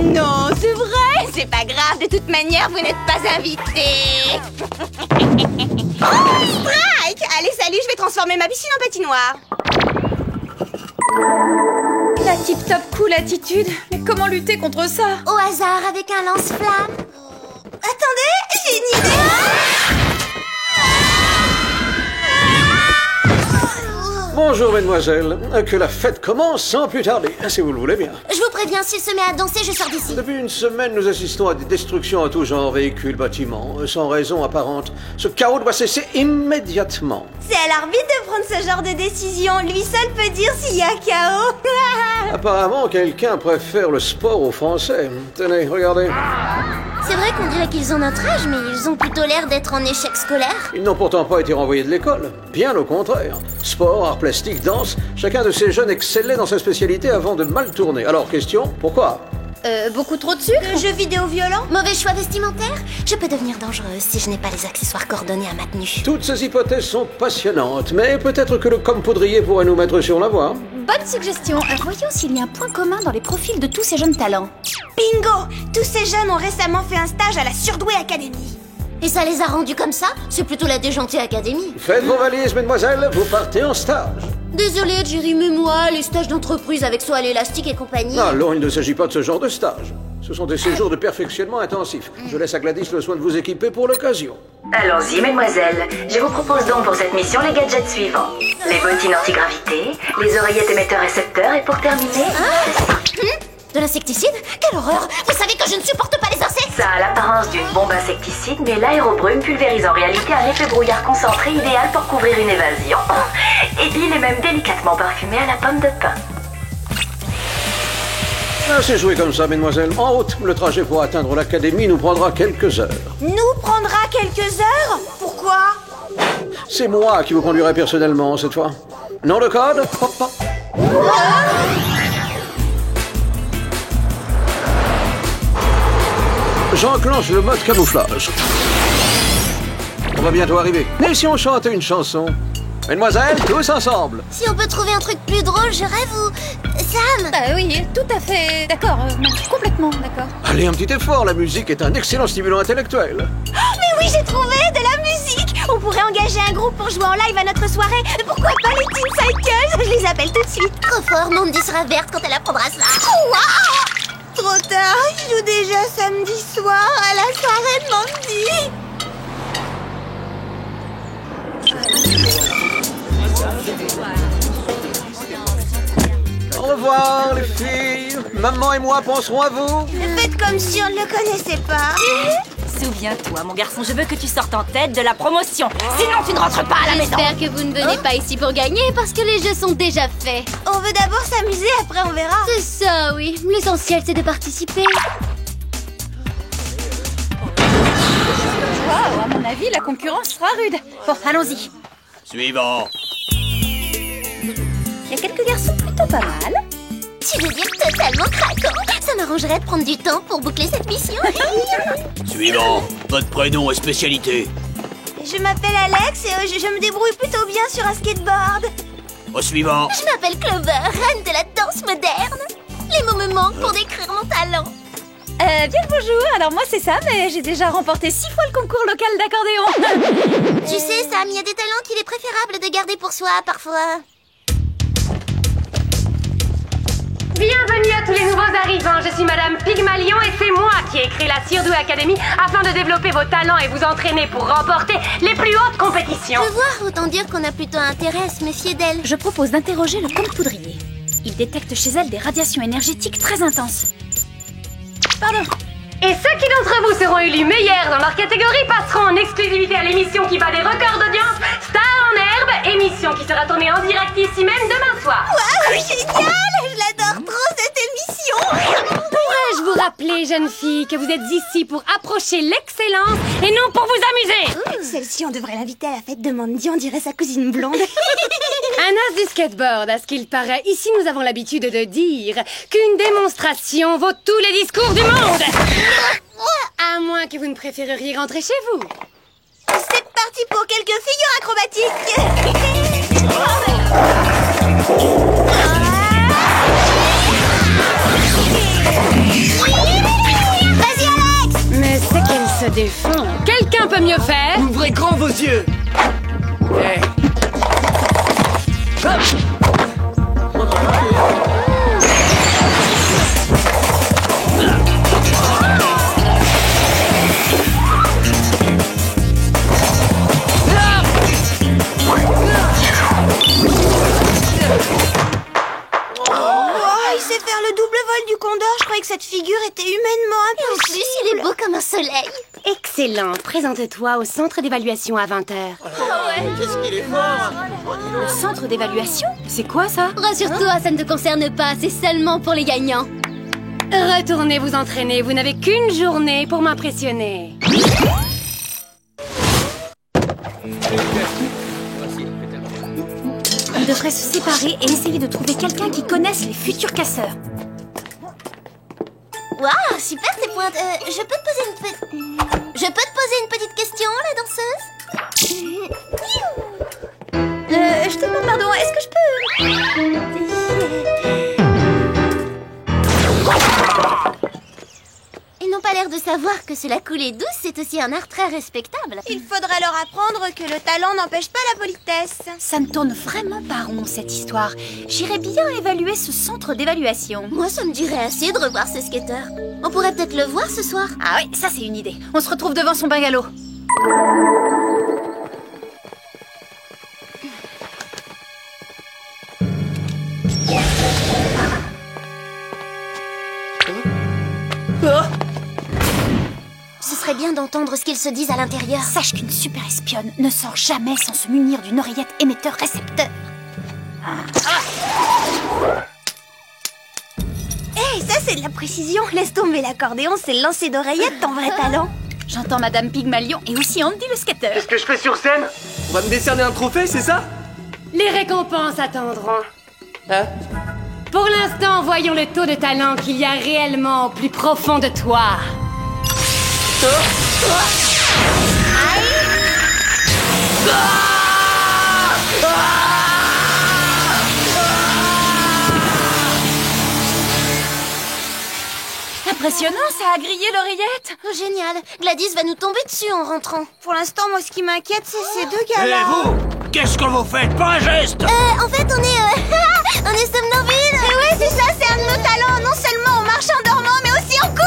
Non, c'est vrai, c'est pas grave, de toute manière, vous n'êtes pas invité. Oh, strike! Allez, salut, je vais transformer ma piscine en patinoire. La tip-top cool attitude. Mais comment lutter contre ça? Au hasard, avec un lance-flamme. Attendez, j'ai une idée. Bonjour, mesdemoiselles. Que la fête commence sans plus tarder, si vous le voulez bien. Je vous préviens, s'il se met à danser, je sors d'ici. Depuis une semaine, nous assistons à des destructions en tout genre, véhicules, bâtiments, sans raison apparente. Ce chaos doit cesser immédiatement. C'est à l'arbitre de prendre ce genre de décision. Lui seul peut dire s'il y a chaos. Apparemment, quelqu'un préfère le sport aux Français. Tenez, regardez. C'est vrai qu'on dirait qu'ils ont notre âge, mais ils ont plutôt l'air d'être en échec scolaire. Ils n'ont pourtant pas été renvoyés de l'école. Bien au contraire. Sport, arts plastiques, danse, chacun de ces jeunes excellait dans sa spécialité avant de mal tourner. Alors, question, pourquoi? Beaucoup trop de sucre? De jeux vidéo violents? Mauvais choix vestimentaire? Je peux devenir dangereuse si je n'ai pas les accessoires coordonnés à ma tenue. Toutes ces hypothèses sont passionnantes, mais peut-être que le Compoudrier pourrait nous mettre sur la voie. Bonne suggestion. Voyons s'il y a un point commun dans les profils de tous ces jeunes talents. Bingo! Tous ces jeunes ont récemment fait un stage à la Surdoué Academy. Et ça les a rendus comme ça? C'est plutôt la Déjantée Academy. Faites vos valises, mesdemoiselles, vous partez en stage. Désolée, Jerry, mais moi, les stages d'entreprise avec saut à l'élastique et compagnie... Alors, il ne s'agit pas de ce genre de stage. Ce sont des séjours de perfectionnement intensifs. Je laisse à Gladys le soin de vous équiper pour l'occasion. Allons-y, mesdemoiselles. Je vous propose donc pour cette mission les gadgets suivants. Les bottines anti-gravité, les oreillettes émetteurs-récepteurs et pour terminer... De l'insecticide? Quelle horreur! Vous savez que je ne supporte pas les insectes! Ça a l'apparence d'une bombe insecticide, mais l'aérobrume pulvérise en réalité un effet brouillard concentré idéal pour couvrir une évasion. Et il est même délicatement parfumé à la pomme de pin. Ah, c'est joué comme ça, mesdemoiselles. En route, le trajet pour atteindre l'académie nous prendra quelques heures. Nous prendra quelques heures? Pourquoi? C'est moi qui vous conduirai personnellement cette fois. Nom de code? Papa. J'enclenche le mode camouflage. On va bientôt arriver. Mais si on chantait une chanson? Mesdemoiselles, tous ensemble. Si on peut trouver un truc plus drôle, je rêve ou... Sam? Oui, tout à fait d'accord. Complètement d'accord. Allez, un petit effort. La musique est un excellent stimulant intellectuel. Mais oui, j'ai trouvé de la musique. On pourrait engager un groupe pour jouer en live à notre soirée. Pourquoi pas les Teen Cycles? Je les appelle tout de suite. Trop fort, Mandy sera verte quand elle apprendra ça. Waouh! Trop tard, je joue déjà samedi soir à la soirée de Mandy. Au revoir, les filles. Maman et moi penserons à vous. Faites comme si on ne le connaissait pas. Souviens-toi, mon garçon, je veux que tu sortes en tête de la promotion. Sinon, tu ne rentres pas à la maison. J'espère que vous ne venez pas ici pour gagner, parce que les jeux sont déjà faits. On veut d'abord s'amuser, après on verra. C'est ça, oui. L'essentiel, c'est de participer. Waouh, à mon avis, la concurrence sera rude. Bon, allons-y. Suivant. Il y a quelques garçons plutôt pas mal. Tu veux dire totalement craquant? Ça m'arrangerait de prendre du temps pour boucler cette mission. Suivant, votre prénom et spécialité. Je m'appelle Alex et je me débrouille plutôt bien sur un skateboard. Au suivant. Je m'appelle Clover, reine de la danse moderne. Les mots me manquent pour décrire mon talent. Bien le bonjour, alors moi c'est Sam et j'ai déjà remporté 6 fois le concours local d'accordéon. Tu sais Sam, il y a des talents qu'il est préférable de garder pour soi parfois. Bienvenue à tous les nouveaux arrivants, je suis Madame Pygmalion et c'est moi qui ai créé la Surdou Academy afin de développer vos talents et vous entraîner pour remporter les plus hautes compétitions. Je vois, autant dire qu'on a plutôt intérêt à se méfier d'elle. Je propose d'interroger le comte Poudrier. Il détecte chez elle des radiations énergétiques très intenses. Pardon. Et ceux qui d'entre vous seront élus meilleurs dans leur catégorie passeront en exclusivité à l'émission qui bat des records d'audience, Star en herbe, émission qui sera tournée en direct ici même demain soir. Waouh, génial! Je l'adore trop cette émission! Pourrais-je vous rappeler, jeune fille, que vous êtes ici pour approcher l'excellence et non pour vous amuser? Celle-ci, on devrait l'inviter à la fête de Mandy, on dirait sa cousine blonde. Un as du skateboard, à ce qu'il paraît. Ici, nous avons l'habitude de dire qu'une démonstration vaut tous les discours du monde. À moins que vous ne préféreriez rentrer chez vous. C'est parti pour quelques figures acrobatiques. Vas-y Alex! Mais c'est qu'elle se défend. Quelqu'un peut mieux faire? Ouvrez grand vos yeux. Hey. Hop. Il sait faire le double vol du condor. Je croyais que cette figure était humainement impossible. En plus, il est beau comme un soleil. Excellent. Présente-toi au centre d'évaluation à 20h. Qu'est-ce qu'il est fort! Le centre d'évaluation? C'est quoi ça? Rassure-toi, ça ne te concerne pas, c'est seulement pour les gagnants. Retournez vous entraîner, vous n'avez qu'une journée pour m'impressionner. On devrait se séparer et essayer de trouver quelqu'un qui connaisse les futurs casseurs. Waouh, super tes pointes. Je peux te poser une petite question, la danseuse? Je te demande pardon, est-ce que je peux... Ils n'ont pas l'air de savoir que se la couler douce, c'est aussi un art très respectable. Il faudrait leur apprendre que le talent n'empêche pas la politesse. Ça ne tourne vraiment pas rond, cette histoire. J'irais bien évaluer ce centre d'évaluation. Moi, ça me dirait assez de revoir ce skater. On pourrait peut-être le voir ce soir. Ah oui, ça c'est une idée. On se retrouve devant son bungalow. Ce serait bien d'entendre ce qu'ils se disent à l'intérieur. Sache qu'une super espionne ne sort jamais sans se munir d'une oreillette émetteur-récepteur. Hey, ça c'est de la précision. Laisse tomber l'accordéon, c'est le lancer d'oreillette, ton vrai talent. J'entends Madame Pygmalion et aussi Andy le skater. Qu'est-ce que je fais sur scène? On va me décerner un trophée, c'est ça? Les récompenses attendront. Hein? Pour l'instant, voyons le taux de talent qu'il y a réellement au plus profond de toi. Impressionnant, ça a grillé l'oreillette. Oh, génial. Gladys va nous tomber dessus en rentrant. Pour l'instant, moi, ce qui m'inquiète, c'est ces deux gars-là. Et vous? Qu'est-ce que vous faites? Pas un geste! En fait, on est... on est somnambules. Oui, c'est ça, c'est un de nos talents. Non seulement on marche en dormant, mais aussi en court.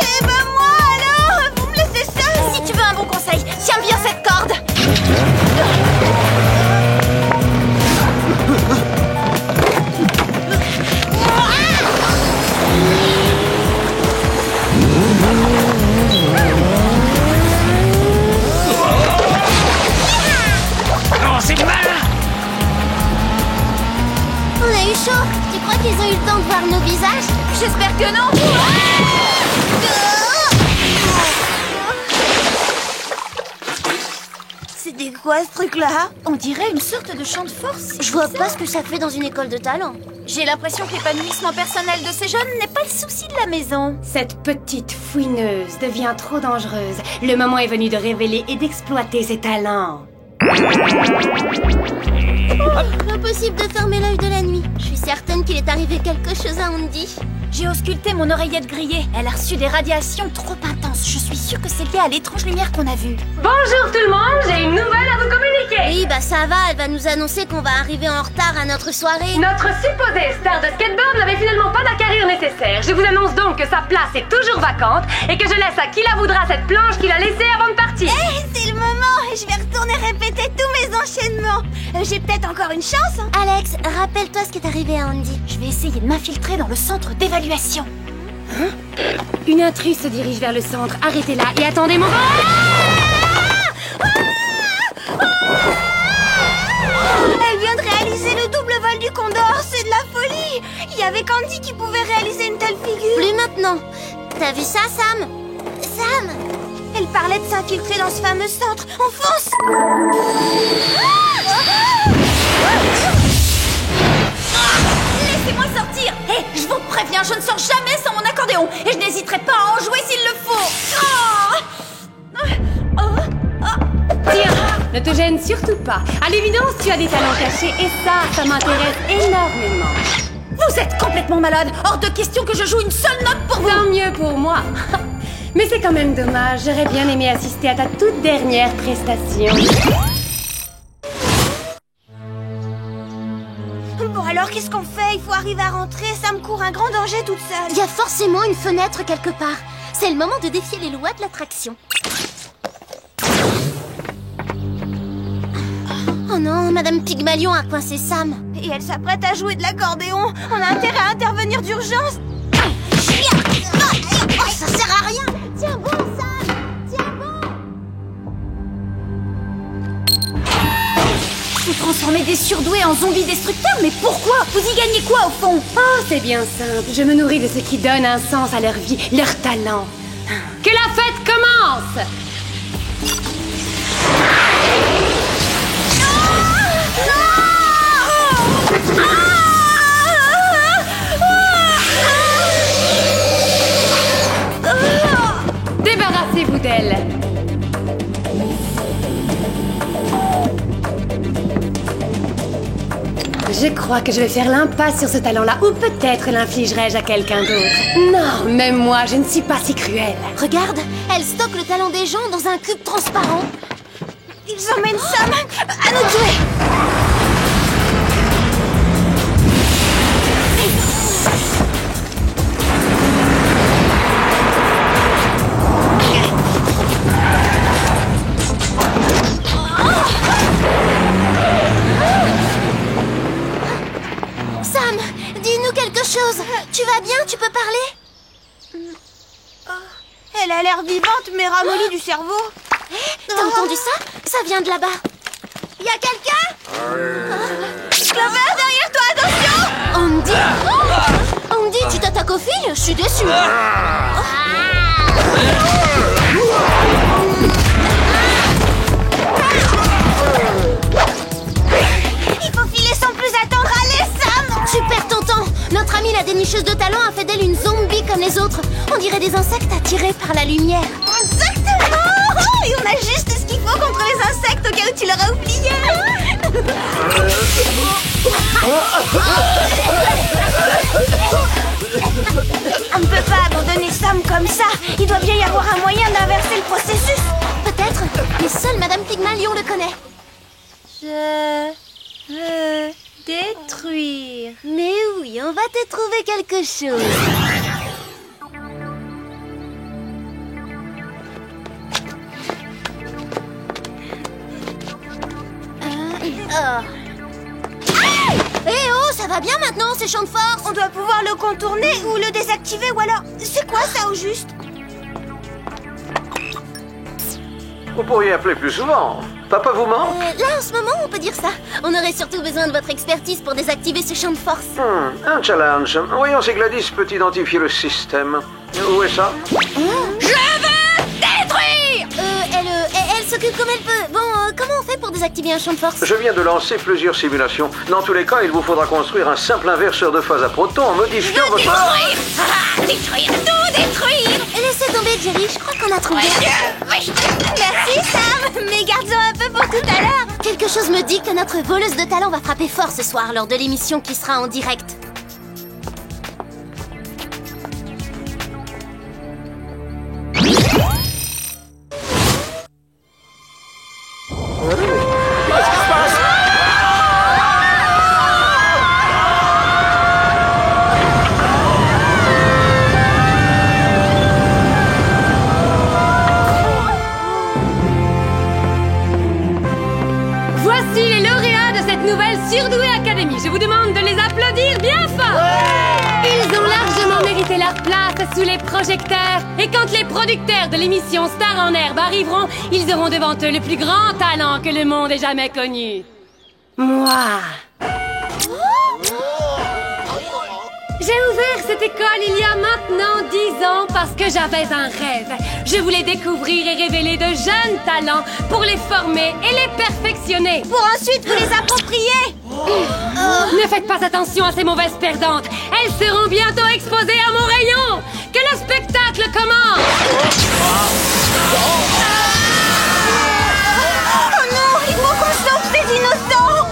Eh ben moi, alors, vous me laissez seule. Si tu veux un bon conseil, tiens bien cette corde. Non, c'est malin! On a eu chaud. Tu crois qu'ils ont eu le temps de voir nos visages? J'espère que non. C'est quoi ce truc-là? On dirait une sorte de champ de force. Je vois pas ce que ça fait dans une école de talent. J'ai l'impression que l'épanouissement personnel de ces jeunes n'est pas le souci de la maison. Cette petite fouineuse devient trop dangereuse. Le moment est venu de révéler et d'exploiter ses talents. Impossible de fermer l'œil de la nuit. Je suis certaine qu'il est arrivé quelque chose à Andy. J'ai ausculté mon oreillette grillée. Elle a reçu des radiations trop intenses. Je suis sûre que c'est lié à l'étrange lumière qu'on a vue. Bonjour tout le monde, j'ai une nouvelle à vous communiquer. Oui, bah ça va, elle va nous annoncer qu'on va arriver en retard à notre soirée. Notre supposée star de skateboard n'avait finalement pas la carrière nécessaire. Je vous annonce donc que sa place est toujours vacante et que je laisse à qui la voudra cette planche qu'il a laissée avant de partir. C'est le moment. Je vais retourner répéter tous mes enchaînements. J'ai peut-être encore une chance, hein. Alex, rappelle-toi ce qui est arrivé à Andy. Je vais essayer de m'infiltrer dans le centre d'évaluation. Hein? Une intruse se dirige vers le centre. Arrêtez-la et attendez mon... Elle vient de réaliser le double vol du Condor. C'est de la folie. Il y avait qu'Andy qui pouvait réaliser une telle figure. Plus maintenant. T'as vu ça, Sam? Sam! Elle parlait de s'infiltrer dans ce fameux centre. On fonce! Laissez-moi sortir! Hé, je vous préviens, je ne sors jamais sans mon accordéon et je n'hésiterai pas à en jouer s'il le faut! Tiens, ne te gêne surtout pas. À l'évidence, tu as des talents cachés et ça m'intéresse énormément. Vous êtes complètement malade! Hors de question que je joue une seule note pour vous! Tant mieux pour moi. Mais c'est quand même dommage, j'aurais bien aimé assister à ta toute dernière prestation. Bon alors, qu'est-ce qu'on fait? Il faut arriver à rentrer, ça me court un grand danger toute seule. Il y a forcément une fenêtre quelque part. C'est le moment de défier les lois de l'attraction. Oh non, Madame Pygmalion a coincé Sam. Et elle s'apprête à jouer de l'accordéon. On a intérêt à intervenir d'urgence. Oh, ça sert à rien. Tiens bon, Sam. Tiens bon. Vous transformez des surdoués en zombies destructeurs, mais pourquoi? Vous y gagnez quoi au fond? Oh, c'est bien simple. Je me nourris de ce qui donne un sens à leur vie, leur talent. Que la fête commence! Débarrassez-vous d'elle. Je crois que je vais faire l'impasse sur ce talent-là, ou peut-être l'infligerai-je à quelqu'un d'autre. Non, même moi, je ne suis pas si cruelle. Regarde, elle stocke le talent des gens dans un cube transparent. Ils emmènent Sam. À nous de jouer. Sam, dis-nous quelque chose. Tu vas bien? Tu peux parler? Elle a l'air vivante, mais ramollie du cerveau. T'as entendu ça? Ça vient de là-bas. Y a quelqu'un? Clover, derrière toi, attention! Andy? Andy, tu t'attaques aux filles? Je suis déçue. Il faut filer sans plus attendre. Allez, Sam! Tu perds ton temps. Notre amie la dénicheuse de talent a fait d'elle une zombie comme les autres. On dirait des insectes attirés par la lumière. Exactement! Et on a juste ce qu'il faut contre les insectes au cas où tu l'auras oublié. On ne peut pas abandonner Sam comme ça. Il doit bien y avoir un moyen d'inverser le processus. Peut-être, mais seule Madame Pygmalion le connaît. Je veux détruire. Mais oui, on va te trouver quelque chose. Eh oh, ça va bien maintenant, ces champs de force? On doit pouvoir le contourner ou le désactiver, ou alors... C'est quoi ça, au juste? Vous pourriez appeler plus souvent. Papa vous manque? Là, en ce moment, on peut dire ça. On aurait surtout besoin de votre expertise pour désactiver ce champ de force. Un challenge. Voyons si Gladys peut identifier le système. Où est ça? Je veux détruire! Elle s'occupe comme elle peut. Bon, comment on fait pour désactiver un champ de force? Je viens de lancer plusieurs simulations. Dans tous les cas, il vous faudra construire un simple inverseur de phase à protons en modifiant votre... Détruire! Détruire, tout détruire! Laissez tomber, Jerry, je crois qu'on a trouvé. Merci, Sam! Mais garde-en un peu pour tout à l'heure! Quelque chose me dit que notre voleuse de talent va frapper fort ce soir lors de l'émission qui sera en direct. Surdoué Academy, je vous demande de les applaudir bien fort. Ils ont largement mérité leur place sous les projecteurs. Et quand les producteurs de l'émission Star en Herbe arriveront, ils auront devant eux le plus grand talent que le monde ait jamais connu. Moi. J'ai ouvert cette école il y a maintenant 10 ans parce que j'avais un rêve. Je voulais découvrir et révéler de jeunes talents pour les former et les perfectionner. Pour ensuite vous les approprier. Ne faites pas attention à ces mauvaises perdantes. Elles seront bientôt exposées à mon rayon. Que le spectacle commence. Oh non, il faut qu'on sauve ces innocents.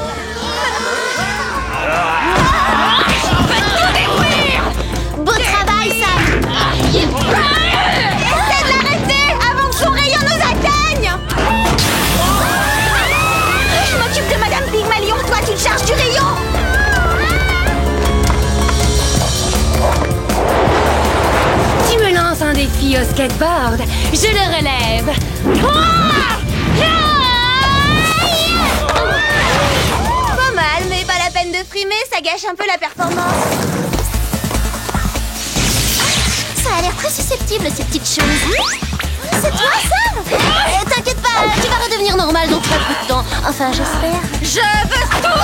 Beau travail, Sam! Essaie de l'arrêter avant que son rayon nous atteigne! Je m'occupe de Madame Pygmalion, toi tu te charges du rayon! Tu me lances un défi au skateboard. Je le relève. Pas mal, mais pas la peine de frimer, ça gâche un peu la performance. Ça a l'air très susceptible, ces petites choses. C'est toi, Sam? T'inquiète pas, tu vas redevenir normal dans très peu de temps. Enfin, j'espère. Je veux tout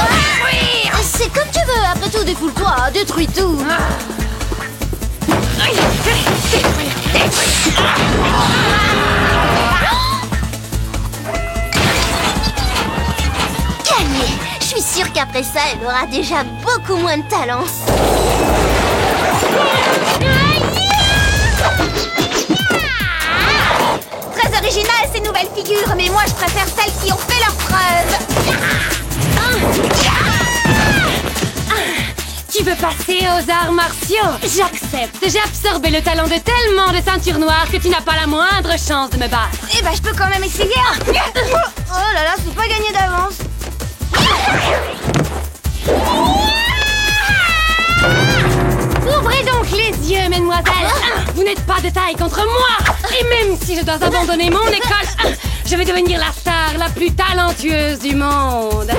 détruire! C'est comme tu veux, après tout, défoule-toi, détruis tout. Gagné! Je suis sûre qu'après ça, elle aura déjà beaucoup moins de talent. Très original ces nouvelles figures, mais moi je préfère celles qui ont fait leurs preuves. Tu veux passer aux arts martiaux? J'accepte. J'ai absorbé le talent de tellement de ceintures noires que tu n'as pas la moindre chance de me battre. Eh ben, je peux quand même essayer. Oh là là, c'est pas gagné d'avance. Ouvrez donc les yeux, mesdemoiselles. Vous n'êtes pas de taille contre moi. Et même si je dois abandonner mon école, je vais devenir la star la plus talentueuse du monde.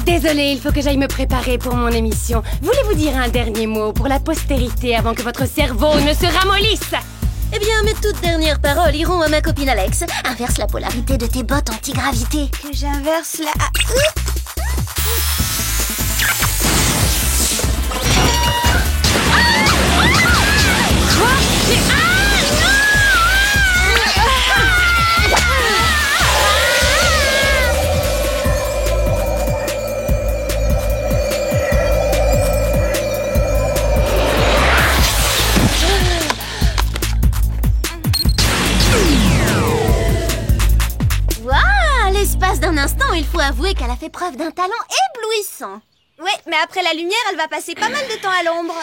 Désolée, il faut que j'aille me préparer pour mon émission. Voulez-vous dire un dernier mot pour la postérité avant que votre cerveau ne se ramollisse? Eh bien, mes toutes dernières paroles iront à ma copine Alex. Inverse la polarité de tes bottes anti-gravité. Que j'inverse la... L'espace d'un instant, il faut avouer qu'elle a fait preuve d'un talent éblouissant. Ouais, mais après la lumière, elle va passer pas mal de temps à l'ombre.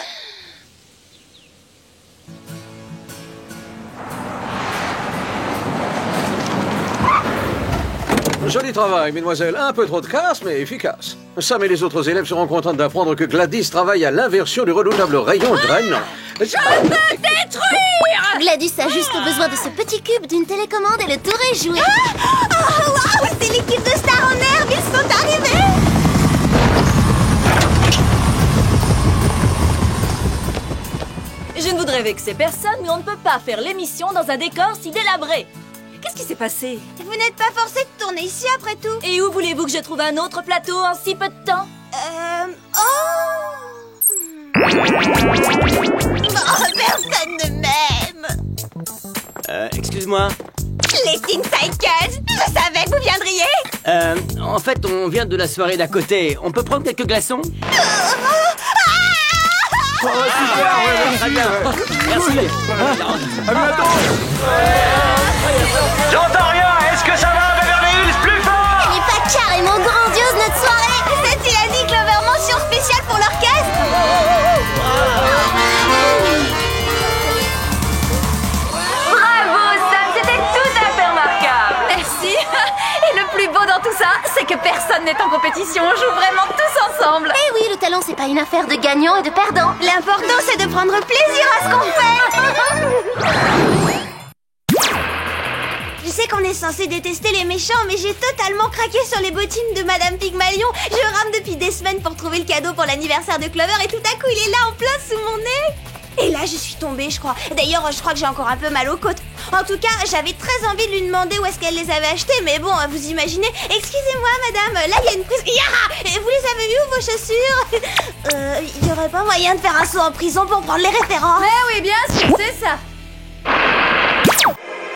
Joli travail, mesdemoiselles. Un peu trop de casse, mais efficace. Sam et les autres élèves seront contents d'apprendre que Gladys travaille à l'inversion du redoutable rayon drainant. Je peux détruire! Gladys a juste besoin de ce petit cube d'une télécommande et le tour est joué. Oh, waouh! C'est l'équipe de Star en Herbe, ils sont arrivés! Je ne voudrais vexer personne, mais on ne peut pas faire l'émission dans un décor si délabré. Qu'est-ce qui s'est passé? Vous n'êtes pas forcé de tourner ici après tout. Et où voulez-vous que je trouve un autre plateau en si peu de temps? Oh, personne ne m'aime. Excuse-moi. Les Teen Cycles! Je savais que vous viendriez! En fait, on vient de la soirée d'à côté. On peut prendre quelques glaçons? Oh, super, ouais, très bien. Merci. À bientôt. J'entends rien. Est-ce que ça va, Beverly Hills? Plus fort! Elle est pas carrément grandiose notre soirée! C'est il a dit Clover, mention spéciale pour l'orchestre! Bravo, Sam, c'était tout à fait remarquable. Merci. Et le plus beau dans tout ça, c'est que personne n'est en compétition. On joue vraiment tous ensemble. Eh oui, le talent, c'est pas une affaire de gagnants et de perdants. L'important, c'est de prendre plaisir à ce qu'on fait! Je sais qu'on est censé détester les méchants, mais j'ai totalement craqué sur les bottines de Madame Pygmalion. Je rame depuis des semaines pour trouver le cadeau pour l'anniversaire de Clover et tout à coup, il est là en plein sous mon nez. Et là, je suis tombée, je crois. D'ailleurs, je crois que j'ai encore un peu mal aux côtes. En tout cas, j'avais très envie de lui demander où est-ce qu'elle les avait achetées, mais bon, vous imaginez. Excusez-moi, madame, là, il y a une prise... Yaha! Vous les avez vues, vos chaussures? Il y aurait pas moyen de faire un saut en prison pour prendre les références? Mais oui, bien sûr, c'est ça.